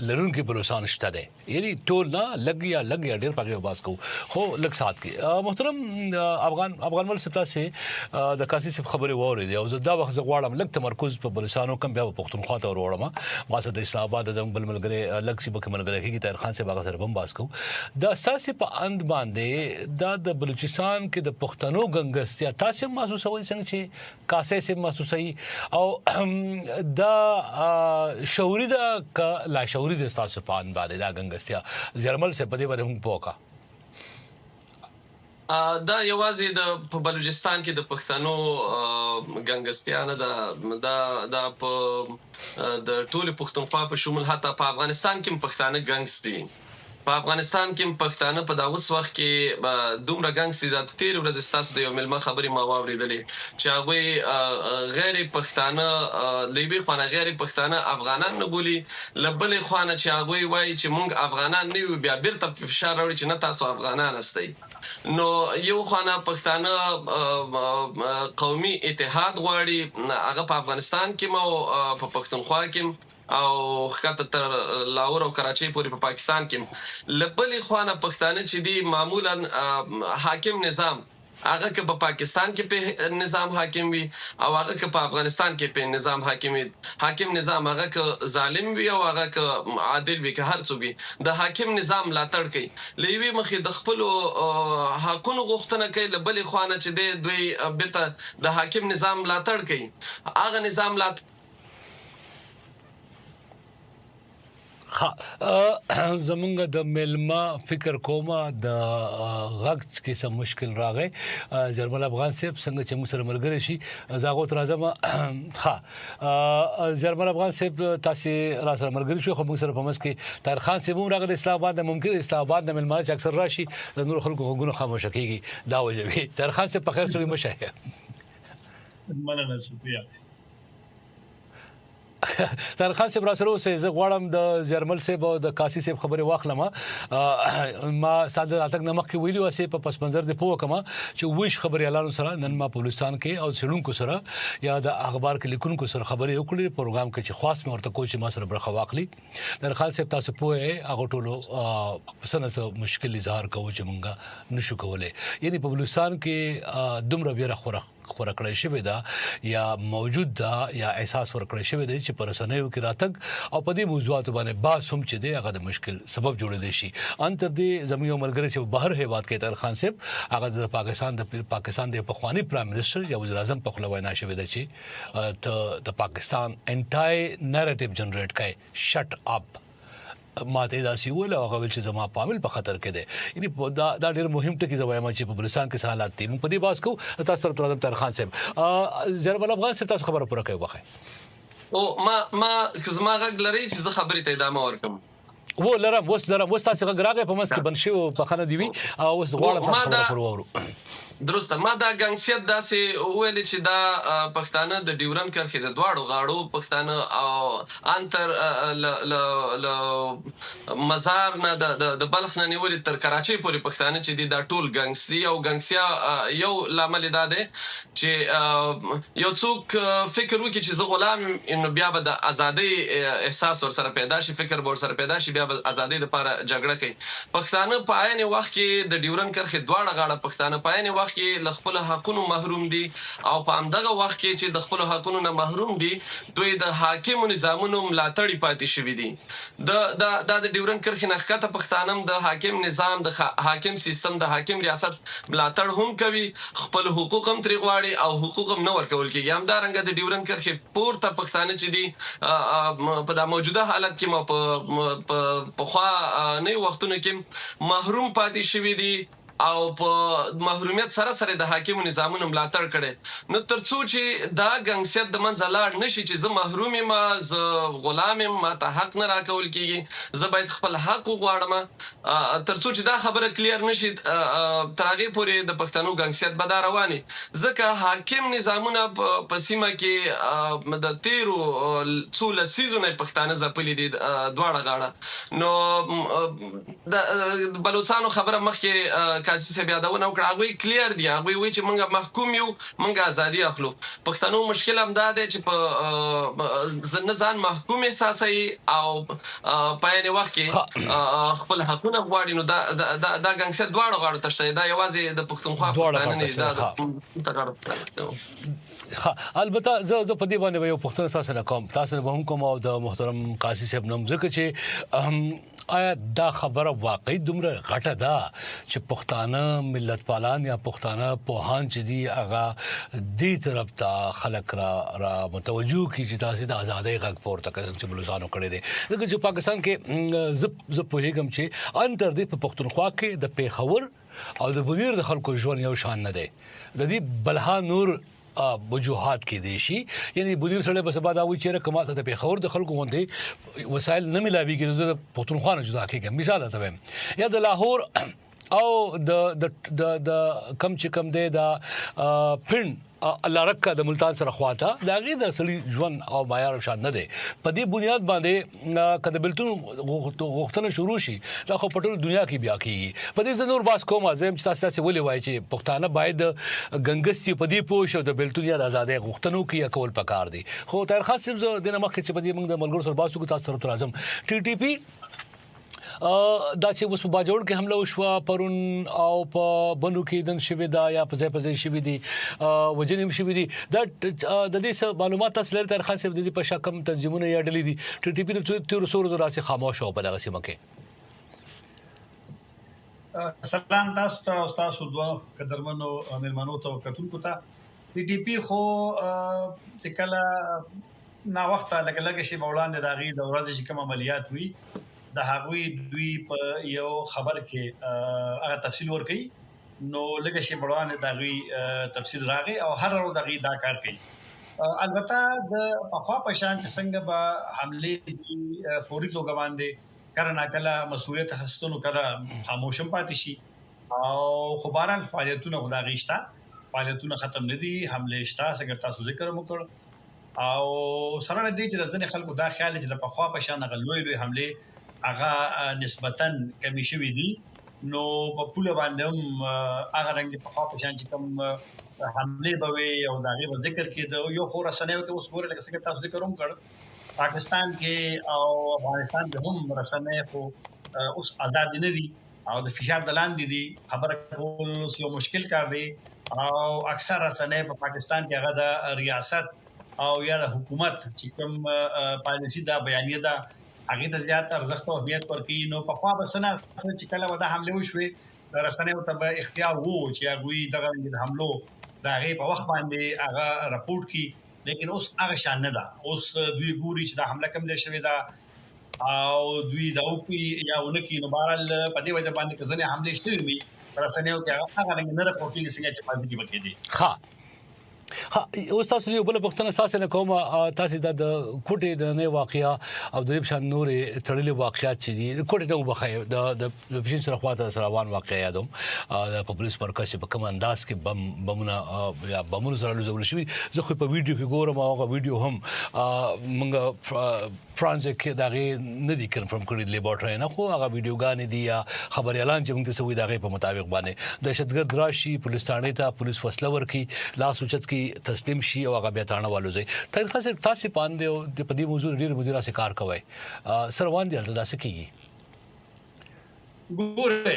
لرونکي بلوچستان شته دی یعنی ټول نه لګیا ډېر پاګه باز کو خو لږ سات کې محترم افغان مل سپتا سي د کاسي سپ خبره ووري دی او دا وخت غواړم لږ تمرکز په بلوچستان کم بیا په پښتونخوا ته وروړم واسه د اسلام آباد د بل ملګری لږ شي په ملګری کې طاهر خان سے باغ سره بم باز کو دا اساسي په اند باندې دا د بلوچستان کې د پښتنو ګنګستیا تاسو محسوسوي څنګه چې کاسي سپ محسوسوي او دا شعوري دا لا شعوري د تاسو په ان باندې دا ګنګستیا زرمل سے پدې باندې موږ پوکا دا یوازې د بلوچستان کې د پښتنو ګنګستیا نه دا په د ټول پښتونخوا په شمول حتی په افغانستان کې پښتانه ګنګستي په افغانستان کې پښتانه په داوس وخت کې دومره ګنګستي د تیر ورځ ستاسو د یو ملما خبري ما واوریدلې چې هغه غیر پښتانه لیبي خانه غیر پښتانه افغانان نه بولی لبلې خانه چې هغه وایي چې مونږ افغانان نه یو بیا بیرته فشار راوړي چې نه تاسو افغانان استئ نو یو خانه پښتانه قومي اتحاد غواړي هغه په افغانستان کې مو په پښتونخوا کې او خاطر تر لاهور او کراچۍ پورې په پاکستان کې لبلې خوانه پښتانه چې دی معمولا حاکم نظام هغه که په پاکستان کې په نظام حاکم وي او هغه که په افغانستان کې په نظام حاکم وي حاکم نظام هغه که ظالم وي او هغه که عادل وي که هر څه وي د حاکم نظام ملاتړ کوي لوي مخې د خپل حقونو غوښتنه کوي لبلې خوانه چې دی دوی بیرته د حاکم نظام ملاتړ کوي هغه نظام ملاتړ زمونږ د ملما فکر کومه د غږ کې سم مشکل راغی جرمل افغان صاحب څنګه چې موږ سره ملګری شي زاغو تر راځم جرمل افغان صاحب تاسو را سره ملګری شو خو موږ سره په مس کې طاهر خان صاحب هم راغلی اسلام آباد ممکن اسلام آباد د ملما چې اکثر راشي د نور خلکو غوږونه خاموش کیږي دا وجوي طاهر خان صاحب په خیر سره مشه مننه شکریہ طاهر خان صاحب را سره اوسه زه غواړم د جرمل صاحب او د کاسي صاحب خبره واخلم ما ساده راتګ نمک کې ویلو اسه په پس منظر دی پوه کما چې وښ خبري اعلان سره نن ما پولیسان کې او سړونکو سره یا د اخبار کې لیکونکو سره خبري وکړي پروګرام کې چې خاص مې ورته کوم چې ما سره برخه واخلي طاهر خان صاحب تاسو پوهه هغه ټولو سنه مشکل اظهار کوو چې مونږه نشو کولای یعنی په پولیسان کې دومره بیره خوره ورکړی شوی دا یا موجود دا یا احساس ورکړی شوی دی چې پر رسنیو کې راتګ او په دې موضوعاتو باندې باس هم چې دی هغه د مشکل سبب جوړېدی شي. ان تر دې زموږ یو ملګری چې بهر هیواد کې طاهر خان صاحب هغه د پاکستان د پخوانی پرایم منسٹر یا وزیر اعظم په خپله وینا شوې ده چې د پاکستان انټای نریټیو جنریټ کوي شټ اپ ماته دا سی ویل او هغه ویل چې زما پامل په خطر کې دی. یعنی دا ډېر مهم ټکی زوایم چې په بلوچستان کې حالات دي موږ په دې باس کو تاسو سره ترازم طاهر خان صاحب زیر بل افغان صاحب تاسو خبره پوره کوي وخه او ما زما غږ لري چې زه خبرې ته ادامه ورکم و لرم وس تاسو غږ راغی په مس کې بنشي او په خانه دی وی او اوس غواړم تاسو خبره پوره ورو. درسته ما دا ګنګسیت داسې ویل چې دا پښتانه د ډیورن کرښې د دواړو غاړو پښتانه او انتر ل مزار نه د بلخ نه نیولې تر کراچۍ پورې پښتانه چې دي دا ټول ګنګسي او ګنګسیا یو لامل دا دی چې یو څوک فکر وکړي چې زه غلام انه بیا به د ازادۍ احساس ور سره پیدا شي فکر ور سره پیدا شي بیا به ازادۍ لپاره جګړه کوي. پښتانه په عین وخت کې د ډیورن کرښې دواړه غاړه پښتانه په عین وخت کې ل خپل حقونو محروم دي او په همدغه وخت کې چې د خپل حقونو نه محروم دي دوی د حاکم نظامونو ملاتړي پاتې شوی دي. د ډیورن کرښې نه ښکته پښتانه د حاکم نظام د حاکم سیستم د حاکم ریاست ملاتړ هم کوي خپل حقوق هم ترې غواړي او حقوق هم نه ورکول کیږي. همدارنګه د ډیورن کرښې پورته پښتانه چې دي په د موجوده حالت کې ما په خوا نه وختونو کې محروم پاتې شوی دي او په محرومیت سره سره د حاکم نظامونو ملاتړ کړي. نو ترڅو چې دا ګنګسیت د منځ لاړ نشي چې زه محروم یم زه غلام یم ما ته حق نه راکول کیږي زه باید خپل حق وغواړم ترڅو چې دا خبره کلیر نشي تر هغه پورې د پښتنو ګنګسیت به دا رواني ځکه حاکم نظامونه په سیمه کې د تیرو څو لسیزونه پښتانه ځپلي دي دواړه غاړه. نو د بلوچستان خبره مخکې کاسي سه بیا دا ونه وکړه هغه کلیر دی هغه وی چې موږ محکوم یو موږ ازادي اخلو. پښتنو مشکل هم دا دی چې په ځان محکوم احساسي او په یوه وخت کې خپل حقونه غواړي. نو دا ګنګسیت دواړو غاړو تشته دا یوازې د پښتونخوا پښتانه نه دا البته زه په دې باندې یو پښتنه اساس کوم تاسو به هم کوم او د محترم قاضي صاحب نوم ځکه چې آیا دا خبره واقعي دومره غټه ده چې پښتانه ملت پالان یا پښتانه پوهان چې دي هغه دې طرف ته خلک را متوجه کی چې تاسو د ازادۍ غږ پورته کوي چې بلوچستانو کړی دي ځکه چې پاکستان کې زه پوهیږم چې انتر دې په پښتونخوا کې د پیښور او د بنیر د خلکو ژوند یو شان نه دی د دې بلها نور وجوهات کې دي شي. یعنی بنیر سره بس بعد او چې رقم ته په خبر د خلکو غونډې وسایل نه ملاويږي نو د پښتونخوا نه جدا کېږي. مثال ته یا د لاهور او د کم چې کم دی د پن الله رکه د ملتان سره خواته دا غي د سړي ژوند او معیار شان نه دی. په دې بنیاد باندې کله بلتون غوښتنه شروع شي دا خو په ټول دنیا کې بیا کیږي. په دې زنور باس کوم ازم چې تاسو ولې وایي چې پښتانه باید ګنګسي په دې پوه شو د بلتون یا د آزادۍ غوښتنو کې کول پکار دي. خو طاهر خان صاحب د مخکې چې په دې موږ د ملګرو سره باسو تاسو سره ترازم ټي ټي پی دا چې اوس په باجوړ کې حمله وشوه پرون او په بنو کې دن شوی دا یا په ځای شوی دي وجنیم شوی دي دا د دې معلومات تاسو لري تر خاصه د دې په شکم تنظیمونه یا ډلې دي ټي ټي پی تر څو راسي خاموش او په دغه سیمه کې. سلام تاسو دوه قدرمنو مېلمنو ته کتونکو ته ټي ټي پی خو کله نا وخت لګ شي بولاند د غي د ورځې چې کوم عملیات وي د هغوی دوی په یو خبر کې هغه تفصیل ورکړي نو لکه شي بړوان د غوي تفصیل راغی او هر ورځ دغه دا کار کوي. البته د اخوا په شان چې څنګه به حمله دي فوري توګه باندې کړه کله مسؤلیت خستونو کړه خاموشم پاتې شي او خبران فعالیتونه خدای غیشتا فعالیتونه ختم نه دي حمله شتا څنګه تاسو ذکر وکړ او سره دې چې ځنې خلکو دا خیال چې د اخوا په شان غلوي حمله هغه نسبتاً کمی شوی دي نو په پوله باندې هغه رنګ په خاطر شان چې کوم حمله به وي او دا غي ذکر کې د یو خور سنوي کې اوس ګوره لکه څنګه تاسو ذکر هم کړ پاکستان کې او افغانستان کې هم رسنۍ خو اوس آزاد نه دي او د فشار د لاندې دي خبره کول یو مشکل کار دی او اکثر رسنۍ په پاکستان کې هغه د ریاست او یا د حکومت چې کوم پالیسی دا بیانیه ده هغه ته زیات ارزښت او اهمیت ورکوي. نو په خوا بسنه چې کله ودا حمله وشوي رسنۍ ته اختیار وو چې هغه دغه د حملو دا غي په وخت باندې هغه راپورټ کی، لیکن اوس هغه شان نه ده. اوس دوی ګوري چې دا حمله کوم دی شوی دا او دوی دا وکي یا ونکي. نو بهرحال په دې وجه باندې کزنه حمله شوی وي رسنیو کې هغه نه راپورټینګ څنګه چې پاتې کې بکې دي. ها اوس تاسو یو بل پښتنه اساس نه کوم تاسو د کوټې د نه واقعیا او د شان نورې تړلې واقعیات چې دي کوټې ته وبخای د پښین سره خواته سروان واقعیا یادوم د پولیس مرکز په کوم انداز کې بمونه یا بمونه سره لزول شي. زه خو په ویډیو کې ګورم او هغه ویډیو هم موږ فرانسیک دغه نه دي کنفرم کړی لیبارټری نه، خو هغه ویډیوګان دي یا خبري اعلان چې موږ ته سوي دغه په مطابق باندې دهشتګرد راشي پولیس ثانه ته پولیس فیصله ورکي لاس اوچت کی تسلیم شي او هغه بیا تاړه والو زي طریقه سره تاسو باندې د پدی موضوع ډیر مدیره سره کار کوي سروان دي تاسو کیږي ګوره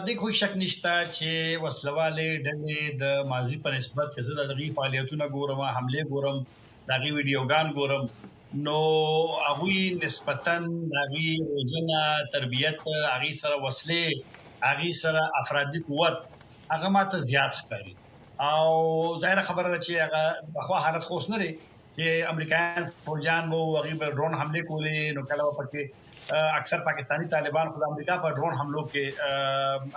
د کوم شک نشته چې وسلواله ډلې د ماضي په نسبت چې زړه دغه فعالیتونه ګورم حمله ګورم دغه ویډیوګان ګورم نو هغه نسبتاً هغه روزنه تربیت هغه سره وسلې هغه سره افرادي قوت هغه ماته زیات ښکاري. او ظاهر خبره ده چې هغه په خوا حالت خوښ نه لري چې امریکایان فوجان وو هغه به ډرون حمله کولې نو کله پکې اکثر پاکستانی طالبان خو د امریکا په ډرون حملو کې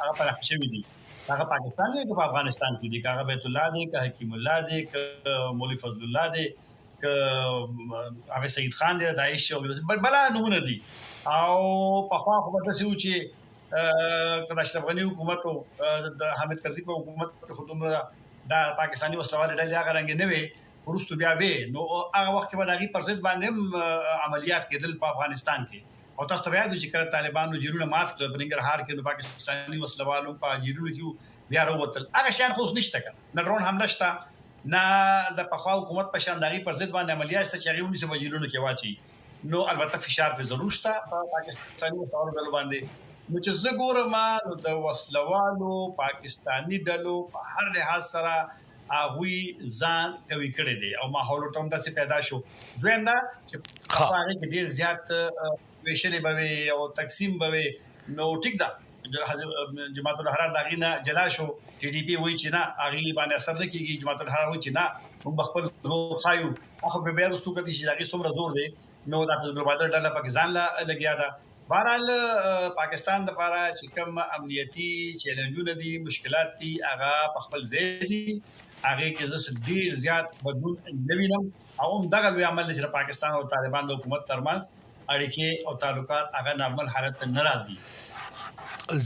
هغه پراخ شوي دي. هغه پاکستان دی که په افغانستان کې دي، هغه بیت الله دی که حکیم الله دی که مولوی فضل الله دی که هغه سید خان دی داعش او بلا نمونه دي. او په خوا خو به تاسو چې کله اشرف غنی حکومت او د حامد کرزي په حکومت کې خودمره دا پاکستانی وسلواله ډلې هغه رنګ نه وي ورستو بیا به نو هغه وخت کې به دغه پر ضد باندې عملیات کېدل په افغانستان کې. او تاسو ته یاد چې کله طالبانو جیرونه مات کړ برنګرهار کې نو پاکستانی وسلوالو په جیرونو کې بیا وروتل هغه شان خو نشته کنه نه ډرون حمله شته نه د پخوا حکومت په شان دغه پر ضد باندې عملیات شته چې هغه ونیسه جیرونو کې واچي. نو البته فشار په ضرور شته په پاکستانی وسلوالو باندې. نو چې زه ګورم نو د وسلوالو پاکستانی ډلو په هر لحاظ سره هغه ځان کوي کړی دی او ماحول ته هم داسې پیدا شو. دویم دا چې هغه کې ډیر زیات ویشلې به او تقسیم به نو ټیک ده جماعت الحرار دغه نه جلا شو ټي ټي پی وایي چې نه هغه باندې اثر نه کیږي جماعت الحرار وایي چې نه موږ خپل زور خایو هغه به بیا رسو کړي چې هغه څومره زور دی نو د ګلوبال ډله پاکستان لا لګیا ده. بهرحال پاکستان د لپاره چې کوم امنیتي چیلنجونه دي مشکلات دي هغه په خپل ځای دي هغه کې زه ډیر زیات بدلون نه وینم او هم دغه لوی عمل چې پاکستان او طالبان د حکومت ترمنځ اړیکې او تعلقات هغه نارمل حالت نه راځي.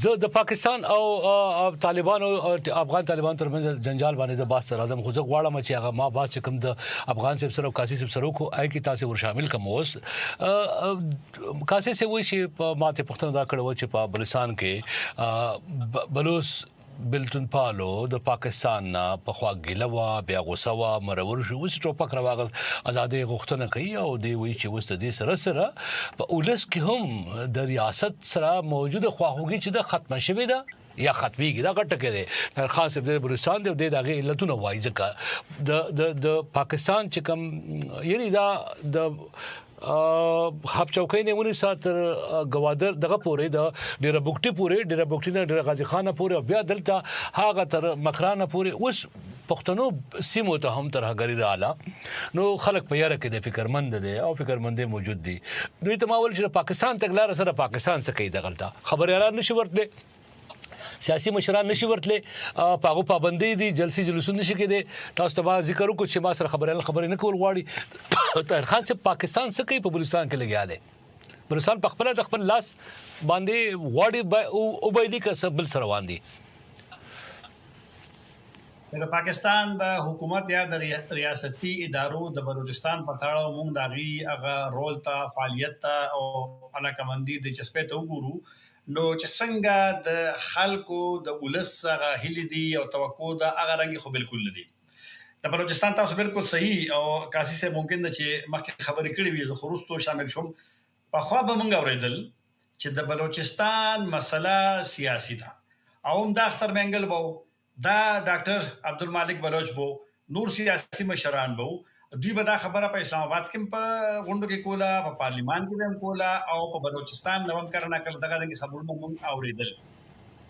زه د پاکستان او طالبان او افغان طالبان ترمنځ جنجال باندې د باس سره اعظم خو زه غواړم چې هغه ما باس کوم د افغان سب سره او کاسي سب سره کو آی کی تاسو ور شامل کوم اوس کاسي سه وی شي په ماته پښتنه دا کړو چې په بلوچستان کې بلوچ بلتون پالو د پاکستان په خوا ګلوا بیا غوسوا مرور شو اوس ټوپک راغل آزادي غوښتنه کوي او دی وی چې وست دي سره سره په اولس کې هم د ریاست سره موجوده خواهوږي چې د ختم شوی ده یا ختميږي دا غټه کې خاص د بلوچستان د دغه علتونه وایي ځکه د پاکستان چې کوم یعنی دا د خپ چوکۍ نه ونی ساتر غوادر دغه پورې د ډیره بوکټي پورې ډیره بوکټي نه ډیره غازی خانه پورې او بیا دلته هاغه تر مکرانه پورې اوس پښتنو سیمو ته هم تر هغری رااله نو خلک په یاره کې د فکرمند دي او فکرمندې موجود دي. دوی ته ماول چې پاکستان تګلار سره پاکستان څخه کوي دغلطه خبر اعلان نشي ورته سیاسي مشران نشي ورتله پاغو پابندي دي جلسي جلوسونه نشي کېده. تاسو ته ذکر وکړو چې ما سره خبرې نه کول غواړي طاهر خان سے پاکستان څخه کوي په بلوچستان کې لګیا دي بلوچستان په خپل د خپل لاس باندې غواړي او بایلی کا سبل سره واندي. د پاکستان د حکومت یا د ریاستي ادارو د بلوچستان په تاړه موږ داغي هغه رول ته فعالیت ته او علاقمندي د چسپې ته وګورو نو چې څنګه د خلکو د ولس هغه هلي دي او توقع دا هغه رنګ خو بالکل نه دي. د بلوچستان تاسو بالکل صحیح او کاسي سه ممکن ده چې مخکې خبرې کړې وي خو وروسته شامل شوم په خو به مونږ اوریدل چې د بلوچستان مسله سیاسي ده او هم دا اختر منګل وو دا ډاکټر عبدالمالک بلوچ بو نور سیاسي مشران بو دوی به دا خبره په اسلام آباد کې په غونډو کې کوله په پارلیمان کې هم کوله او په بلوچستان نوم کرنا کړ دغه رنګ خبرونه مونږ اوریدل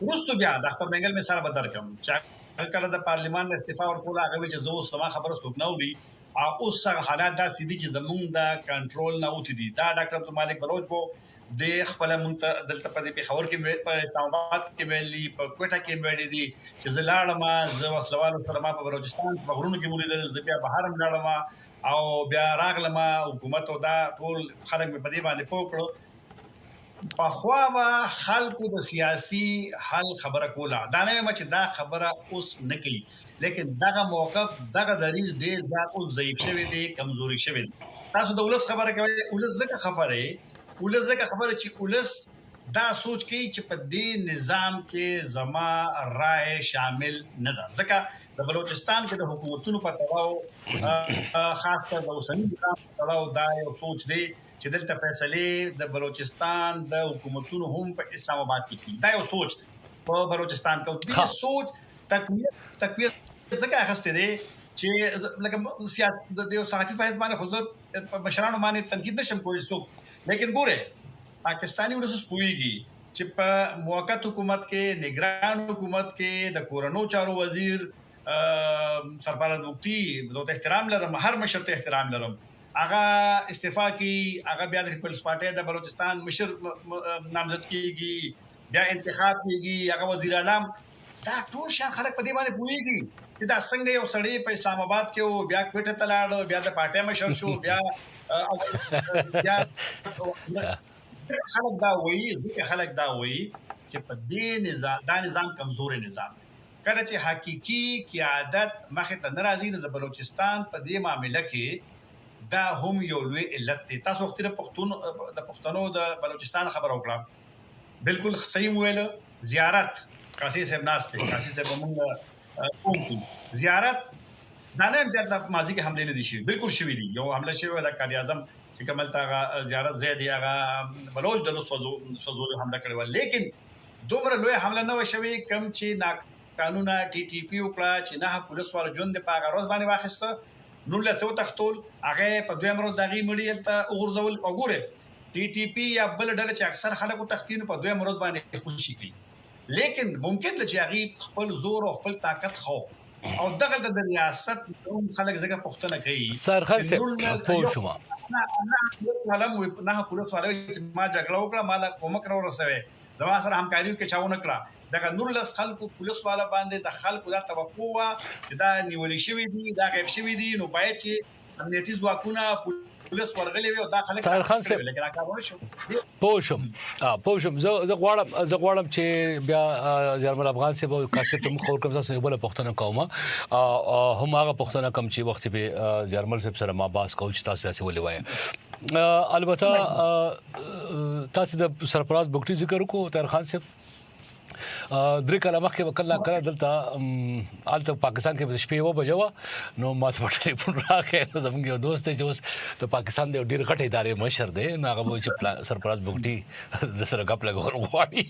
وروسته بیا د اختر منګل مثال به درکم چې کله د پارلیمان استعفا ورکوله هغه چې زه سما خبره څوک نه اوري او اوس هغه حالات دا سیدي چې زمونږ د کنټرول نه اوتی دي دا ډاکټر عبدالمالک بلوچ بو د خپل مونږ دلته په پیښور کې په اسلام آباد کې ویلي په کوټه کې ویلي دي چې زه لاړم زه وسلوالو سره ما په بلوچستان په غرونو کې مولیدل زه بیا بهر هم لاړم او بیا راغلم حکومت او دا ټول خلک په دې باندې پوکړو په خوا به خلکو د سیاسي حل خبره کوله دا نه چې دا خبره اوس نه کوي لیکن دغه موقف دغه دریځ ډېر زیات اوس ضعیف شوی دی کمزوري شوی دی تاسو د ولس خبره کوي ولس ځکه خبره چې ولس دا سوچ کوي چې په دې نظام کې زما رائے شامل نه ده ځکه د بلوچستان کې د حکومتونو په تړاو خاص کر د اوسنی نظام په تړاو دا یو سوچ دی چې دلته فیصله د بلوچستان د حکومتونو هم په اسلام آباد کې کیږي دا یو سوچ دی په بلوچستان کې د سوچ تقویت ځکه اخسته دی چې لکه سیاست د صحافي فایده باندې خو په مشرانو باندې تنقید نشم کولی څوک لیکن ګوره پاکستانی ولس پوهیږي چې په موقت حکومت کې نگران حکومت کې د کورونو چارو وزیر سرپرست مفتی زه احترام لرم هر مشر ته احترام لرم هغه استعفا کی هغه بیا د پیپلز پارټي د بلوچستان مشر نامزد کیږي بیا انتخاب کیږي هغه وزیر اعظم دا ټول شان خلک په دې باندې پوهیږي چې دا څنګه یو سړی په اسلام آباد کې او بیا کوټه ته لاړ بیا د پارټي مشر شو بیا خلک دا وایي چې په دې نظام کمزوري نظام دی کله چې حقيقي قیادت مخه ته ناراضي نه د بلوچستان په دې معاملې کې دا هم یو لوی علت دی تاسو وخت د پښتنو د بلوچستان خبر وکړه بالکل صحیح ویل زیارت قاضي صاحب ناشته قاضي صاحب موږ زیارت دا نه د ماضي کې حمله نه دي شي بالکل شوی دي یو حمله شوی د قائد اعظم چې کمل تا زیارت زیادی هغه بلوچ د سوزو حمله کړو لیکن دومره لوی حمله نه وشوي کم چې قانونا ټي ټي پی وکړه چې نه پولیس وال ژوند په هغه روز باندې واخیسته نو له څو تختول هغه په دویم روز دغه مړی ته وګرځول وګوره ټي ټي پی یا بل ډله چې اکثر خلکو تختین په دویم روز باندې خوشي کوي لیکن ممکن د چې هغه خپل زور او خپل طاقت خو او دغه د ریاست کوم خلک ځکه پښتنه کوي سرخن سے پوه شوم نه پولیس والو چې ما جګړه وکړه مال کومک را ورسوي د ما سره همکاري کې چاونه کړه دغه نورلس خلکو پولیس والا باندې د خلکو د توقع وا چې دا نیولې شوی دي دا غیب شوی دي نو باید چې امنیتي ځواکونه پولیس ورغلي وي او دا خلک لیکن کارونه شو پوښم زه غواړم چې بیا زیرمل افغان سے به کاسه ته خور کوم تاسو بل پښتنه کومه هم هغه پښتنه کم چې وخت به زیرمل صاحب سره ما باس کوم چې تاسو څه ولې وایي البته تاسو د سرپرست بوکټي ذکر کو طاهر خان صاحب درې کله مخکې وکړه دلته آلته پاکستان کې شپې و بجوا نو ماته په ټلیفون راغی نو زموږ یو دوست چې اوس د پاکستان د ډېر غټ ادارې مشر دی نو هغه چې سرپرست بوکټي د سره غپ لګول غواړي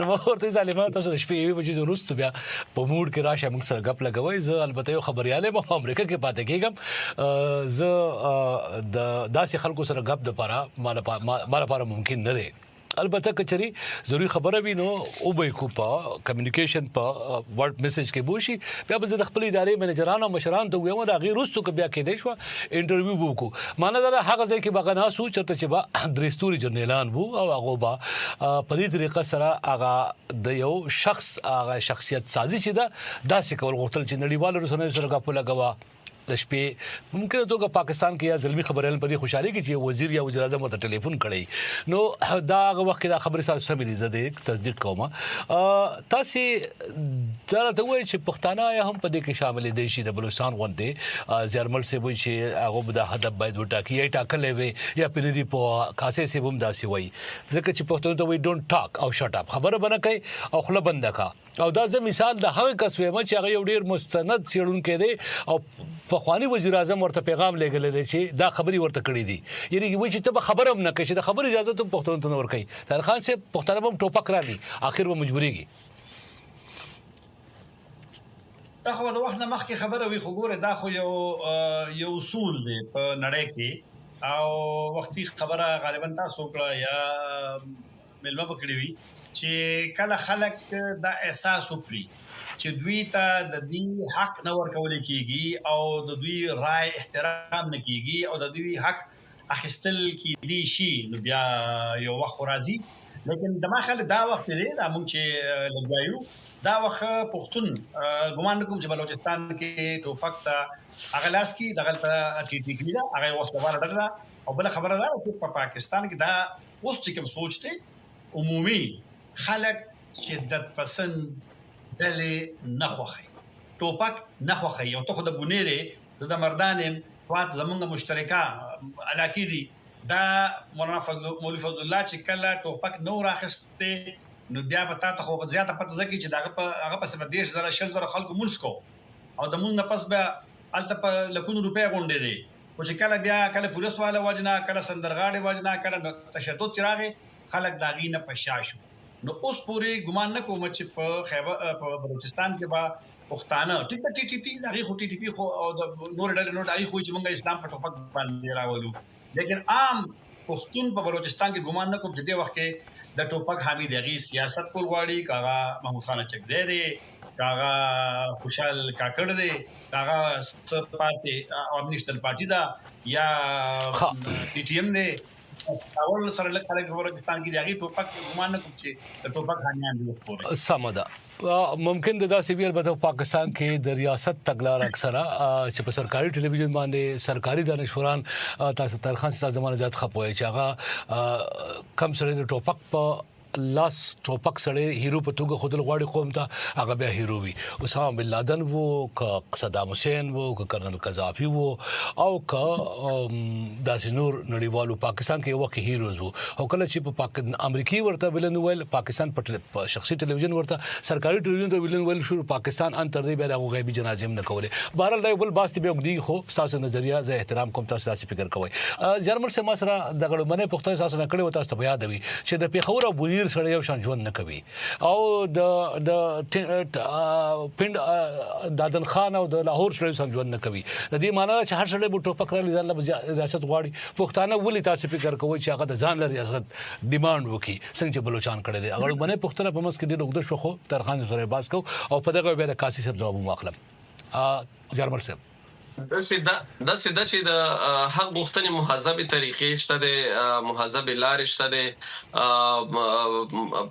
نو ورته ظالمان تاسو د شپې بجې وروسته بیا په موډ کې راشه موږ سره غپ لګوي زه البته یو خبرياله په امریکا کې پاتې کېږم زه د داسې خلکو سره غپ د پاره مال لپاره ممکن نه دی البته کچري ضروري خبره وي نو او به کو په کمیونیکیشن په ورډ میسج کې بوشي بیا به د خپل ادارې منیجرانو مشران ته ویو دا غیر رستو کې بیا کې دی شو انټرویو وکړو معنی دا هغه ځای کې بغنا سوچ ته چې با درستوري جنرالان وو او هغه با په دې طریقه سره هغه د یو شخص هغه شخصیت سازي چې دا داسې کول غوښتل چې نړیوالو رسنیو سره غو لګوا د شپې ممکن توګه پاکستان کې یا ځلمي خبرونه په دې خوشحالي کې چې وزیر یا وزیر اعظم ته ټلیفون کړی نو دا هغه وخت دا خبره سره سمې زده تصدیق کوم تاسو دا ته وایي چې پښتانه هم په دې کې شامل دي شي د بلوچستان غونډه زیرمل سه وایي چې هغه د هدف باید وټاکي یا ټاکلې وي یا پنځه په کاسه سه هم داسي وایي ځکه چې پښتون ته وایي ډونټ ټاک او شټ اپ خبره بنه کوي او خله بند کا او دا زه مثال د هغه کس وایم چې هغه یو ډیر مستند سیړونکو دی او په خواني وزیر اعظم ورته پیغام لګل دی چې دا خبري ورته کړی دی یعنی وایي چې ته خبره هم نه کوي چې د خبر اجازه ته پښتون ته ور کوي طاهر خان سے پښتانه هم ټوپک را دي اخر به مجبوريږي دا خو د وخت نه مخکې خبره وي، خو ګوره دا خو یو اصول دی په نړۍ کې، او وختي خبره غالبا تاسو وکړه یا مېلمه به کړې وي چې کله خلک دا احساس وکړي چې دوی ته د دې حق نه ورکول کېږي او د دوی رائے احترام نه کېږي او د دوی حق اخیستل کېدی شي، نو بیا یو وخت راځي. لیکن د ما خیال دا وخت دی دا موږ چې لګایو دا وخت پښتون ګمان نه کوم چې بلوچستان کې ټوپک ته هغه لاس کې دغه ټي ټي کې دا هغه وسوال ډر او بل خبره ده چې په پاکستان کې دا اوس چې کوم سوچ دی عمومي خلک شدت پسند دلې نه خوښي، ټوپک نه خوښي، او ته خو د بونیرې د مردانې وات زمونږ مشترکه علاقې دي. دا مولانا مولوي فضل الله چې کله ټوپک نو راخسته نو بیا په تاسو خو زیاته پته ځکه چې هغه په 10,000 خلکو مونږ کو او د مونږ نه پس بیا الته په لکونو روپیا غونډې دي، او چې کله بیا کله پولیس والا وجنا، کله سندرغاړي وجنا، کله تشدد چراغه خلک داغي نه پشاشو. نو اوس پوری ګمان نه کوم چې په خیبر په بلوچستان کې با پښتانه ټیک ټي ټي پی دغه خو ټي ټي پی خو او د نور ډېر نو دغه خو چې موږ اسلام په ټوپک باندې راولو، لیکن عام پښتون په بلوچستان کې ګمان نه کوم چې د وخت کې د ټوپک حامی دغه سیاست کول غواړي، کاغه محمود خان چکزی دی، کاغه خوشحال کاکړ دی، کاغه سپاتې عوامي نېشنل پارټي دا یا پی ټی ایم دی، اول سره لکه خلک په بلوچستان کې دغه ټوپک ګمان نه کوم چې د ټوپک حامیان دي وسپوري. سمدا ممکن د داسې ویل به پاکستان کې د ریاست تګلار اکثره چې په سرکاري ټلویزیون باندې سرکاري دانشوران تاسو ترخان ستاسو زمانه زیات خپوي چې هغه کم سره د ټوپک په لاس ټوپک سره هیرو په توګه خودل غواړي قوم ته هغه بیا هیرو وي. اسامه بن لادن وو ک صدام حسین وو ک کرنل قذافي وو او ک داسې نور نړیوالو پاکستان کې وکه هیروز وو، او کله چې په پاکستان امریکای ورته ویلن ویل پاکستان په شخصي ټلویزیون ورته سرکاري ټلویزیون ته ویلن ویل شو پاکستان ان تر دې بیا د غیبی جنازې هم نه کوله. بهرحال دا بل باسي به وګدي خو تاسو نظریه زه احترام کوم، تاسو تاسو فکر کوئ. جرمن سره ما سره د غړمنه پښتو تاسو نه کړو، تاسو ته یاد وي چې د پیښور او بویر سره یو شان ژوند نه کوي، او د پند دادن خان او د لاهور سره سم ژوند نه کوي. د دې معنی چې هر سړی په ټوپک لري ځان له ریاست غواړي. پښتانه ولې تاسو فکر کوئ چې هغه د ځان لري ریاست ډیماند وکي څنګه چې بلوچستان کړی دی؟ هغه باندې پښتنه په مس کې ډېر وګد شو، خو ترخان سره باس کو او په دغه بیا د کاسي صاحب جواب واخلم. جرمل صاحب دا سیده چې د حق غوښتنې مهذبه طریقې شته د مهذبه لارې شته د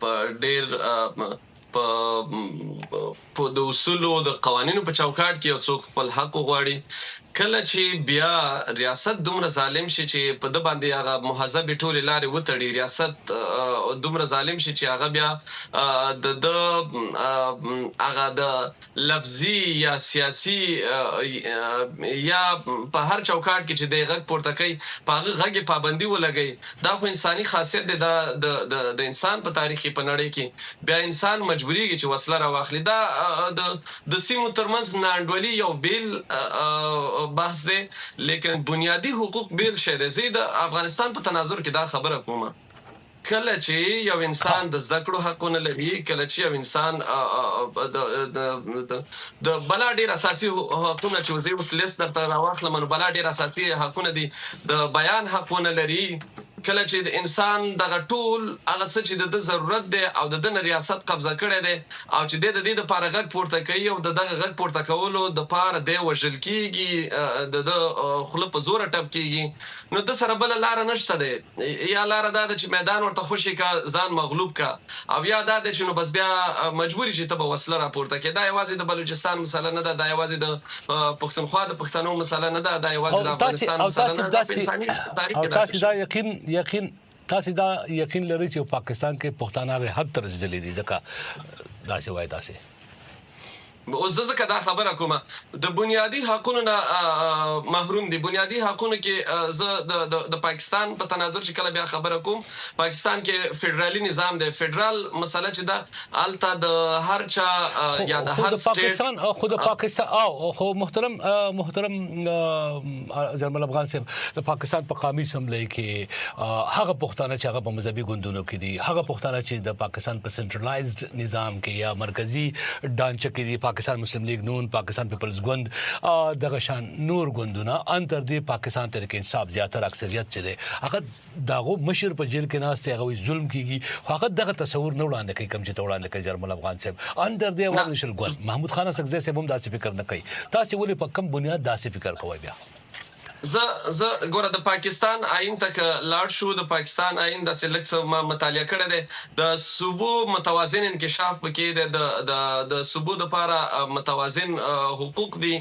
په ډېر په د اصولو د قوانینو په چوکاټ کې یو څوک خپل حق غواړي. کله چې بیا ریاست دومره ظالم شي چې په د باندې هغه مهذبه ټولې لارې وتړي، ریاست دومره ظالم شي چې هغه بیا د هغه د لفظي یا سیاسي یا په هر چوکاټ کې چې د غږ پورته کوي په هغه غږ پابندي ولګي. دا خو انساني خاصیت دی د انسان په تاریخ په نړۍ کې. بیا انسان مجبوریږي چې وسله راواخلي. دا د سیمو ترمنځ ناانډولي یو بیل بحث دی، لیکن بنیادی حقوق بیل شه دی. زه د افغانستان په تناظر کې دا خبره کومه، کله چې یو انسان د زده کړو حقونه لري، کله چې یو انسان د بلا ډیر اساسي حقونه چې وزیر اوس لیست درته راواخلم نو بلا ډیر اساسي حقونه دي، د بیان حقونه لري. کله چې د انسان دغه ټول هغه څه چې د ضرورت دی او د ریاست قبضه کړی دی او چې د دې لپاره غږ پورته کوي او دغه غږ پورته کولو د پاره دی وژل کیږي، د خپل په زور ټپ کیږي، نو د سره بل لار نشته دی. یا لار دا چې میدان ورته خوشي کا ځان مغلوب کا، او یا دا چې نو بس بیا مجبوری چې ته به وسله راپورته کې. دا یوازې د بلوچستان مسله نه ده، دا یوازې د پښتونخوا د پښتنو مسله نه ده، دا یوازې د افغانستان مسله نه ده. تاسو دا یقین لري چې پاکستان کې پښتانه به حد تر ځلې دي ځکه دا څه وایي تاسو؟ اوس ځکه دا خبره کومه د بنیادی حقوقو نه محروم دي. بنیادی حقوقو کې زه د پاکستان په تناظر چې کله بیا خبره کوم، پاکستان کې فدرالي نظام دی. فدرال مسله چې دا الته د هر چا یا د هر سټیټ خود پاکستان او خو محترم زلمل افغان صاحب د پاکستان په قومي اسمبلی کې هغه پښتانه چې هغه په مذهبي ګوندونو کې دي، هغه پښتانه چې د پاکستان په سنټرلایزډ نظام کې یا مرکزی ډانچه کې دي، پاکستان مسلم لیگ نون، پاکستان پیپلز ګوند، دغه شان نور ګوندونه ان تر دې پاکستان تحریک انصاف زیاتره اکثریت چې دی هغه داغو مشر په جیل کې ناست دی، هغه ظلم کیږي، هغه دغه تصور نه وړاندې کوي کوم چې وړاندې کوي جرمل افغان صاحب ان تر دې عوام نشل ګوند محمود خان سکزی صاحب هم داسې فکر نه کوي. تاسو ولې په کوم بنیاد داسې فکر کوئ؟ بیا زه ګوره د پاکستان آئین تک لاړ شو. د پاکستان آئین د سلیکس ما مطالعه کړی دی. د صوبو متوازن انکشاف پکې دی، د صوبو د لپاره متوازن حقوق دي،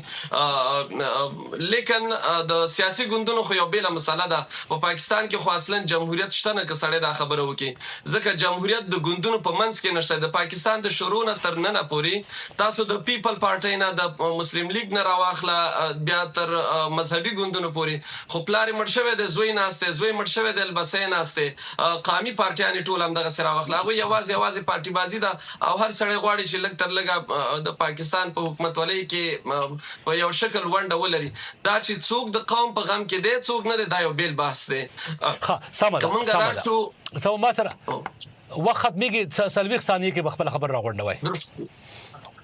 لیکن د سیاسي ګوندونو خو یو بیل مسله ده. په پاکستان کې خو اصلا جمهوریت شته نه، کسړې دا خبره وکي ځکه جمهوریت د ګوندونو په منځ کې نشته. د پاکستان د شروع نه تر نن پورې تاسو د پیپل پارټي نه، د مسلم لیگ نه راواخله بیا تر مذهبي ګوندونو پوری، خو پلار مرشوي د زوی ناشته، زوی مرشوي د البسې ناشته، قومي پارټیان ټول هم دغه سره واخله. هغه یوازې پارټي بازی ده او هر سړی غواړي چې لږ تر لږه د پاکستان په حکومت ولۍ کې په یو شکل ونډه ولري. دا چې څوک د قوم په غم کې دی څوک نه دی، دا یو بیل بحث دی. سم ما سره وخت میږي 40 ثانیه کې خپل خبر راغونډوي.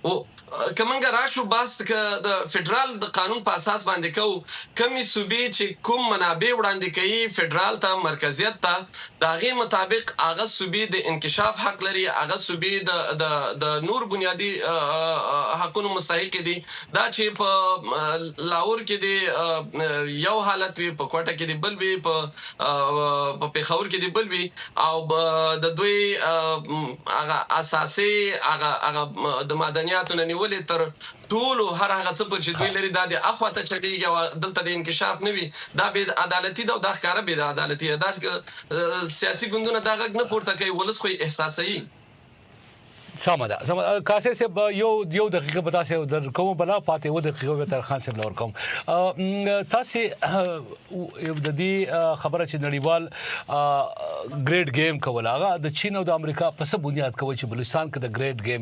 او کومنګ راشو باس د فدرال د قانون په اساس باندې کو کمی صوبې چې کوم منابع وړاندې کوي فدرال ته مرکزیت ته، داغه مطابق هغه صوبې د انکشاف حق لري، هغه صوبې د نور بنیادی حقوقو مستحق دي. دا چې په لاهور کې دی یو حالت وي، په کوټه کې دی بل وي، په پیښور کې دی بل وي، او د دوی هغه اساسي هغه د مدنیاتو نه نیولې تر ټولو هر هغه څه په چې دوی لري دا د اخواته چلیږي او دلته د انکشاف نه وي. دا به عدالتي ده او دا ښکاره به عدالتي ده. دا سیاسي ګوندونه دا غږ نه پورته کوي، ولس خو احساسي. سمه ده کاسه صاحب یو دقیقه به تاسو در کوم بلا پاتې و دقیقه به تر خان صاحب لور کوم. تاسو د دې خبره چې نړیوال ګریډ گیم کول هغه د چین او د امریکا په څه بنیاد کوي چې بلوچستان کې د ګریډ گیم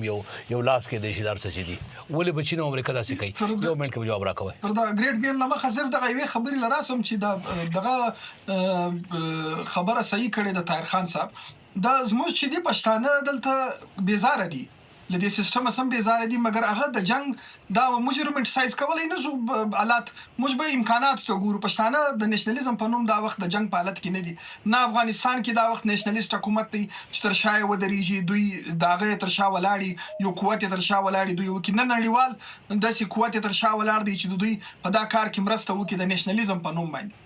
یو لاس کې د شیدار څه دي، ولې به چین او امریکا داسې کوي؟ یو منټ کې جواب راکوي. پر دا ګریډ گیم لمه خسر دغه وی خبري لراسم چې دغه خبره صحیح کړي د طاهر خان صاحب. دا زموږ چې دی پښتانه دلته بیزار دي لدې سیستم سم بیزار دي، مګر هغه د جنگ دا مجرمنت سایز کولای نه زو حالات موږ به امکانات ته ګورو. پښتانه د نېشنلیزم په نوم دا وخت د جنگ په حالت کې نه دي. نه افغانستان کې دا وخت نېشنلیست حکومت دی چې تر شای ودرېږي، دوی داغه تر شا ولاړی، یو قوت تر شا ولاړی، دوی وکړي نه نړیوال داسې قوت تر شا ولاړ دی چې دوی په دا کار کې مرسته وکړي د نېشنلیزم په نوم باندې.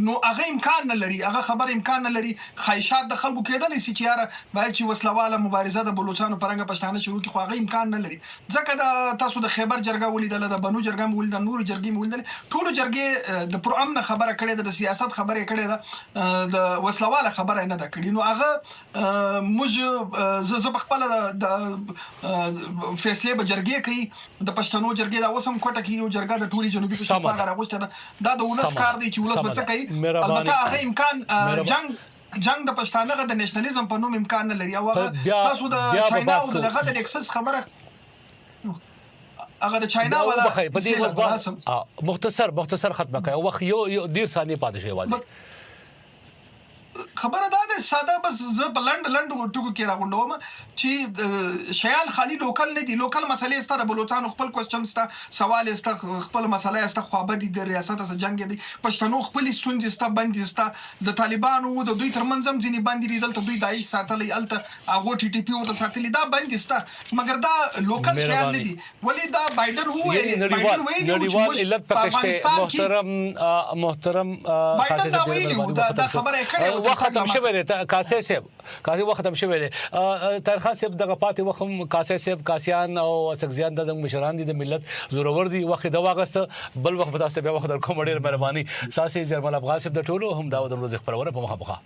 نو هغه امکان نه لري، هغه خبر امکان نه لري. خواهشات د خلکو کېدل شي چې یاره باید چې وسلواله مبارزه د بلوچستان پرنګ پښتانه شروع کی، خو هغه امکان نه لري. ځکه د تاسو د خیبر جرګه ولیدل، د بنو جرګه ولیدل، د نور جرګې ولیدل، ټول جرګې د پرامن خبره کړې ده، د سیاست خبره کړې ده، د وسلواله خبره نه ده کړې. نو هغه موږ ز په خپل د فیصله به جرګې کوي، د پښتنو جرګې دا اوسم کوټه کې یو جرګه د ټولي جنوبي کشمیر هغه راغوسته ده. دا د ولس کار دی چې ولس به څه کوي. البته هغه امکان جنگ د پښتانه د نېشنلیزم په نوم امکان نه لري. او هغه تاسو د چاینا او دغه د اکسس خبره هغه د چاینا ولا په دې مختصر ختمه کوي. وخت یو ډیر ثانیه پاتې شوی واځي. خبره دا ده ساده، بس زه په لند ټکو کې راغونډوم چې شیان خالی لوکل نه دي. لوکل مسلې ستاره بلوچستان خپل کوېسچن ستا سوال ستا خپل مسله ستا خوابدي د ریاست سره جنگ دي، پښتنو خپل ستونزې ستا باندې ستا د طالبانو د دوی ترمنځ هم ځینې باندې لیدل ته دوی دایښ ساتلې الته هغه ټي ټي پی او د ساتلې دا باندې ستا، مګر دا لوکل شیان نه دي. ولې دا بایدن هو نړیوال علت پکې محترم بایدن دا ویلو دا خبره کړې وخت هم شوی دی. کاسه صاحب وخت هم شوی دی. طاهر خان صاحب دغه پاتې وخت کاسه صاحب کاسيان او سګزيان د مشران دي د ملت زورور دي. وخت دا واغسته بل وخت به تاسو بیا وخت در کوم ډیر مهرباني ساسي جرمل افغان صاحب د ټولو هم دا د ورځ خبرونه په مخه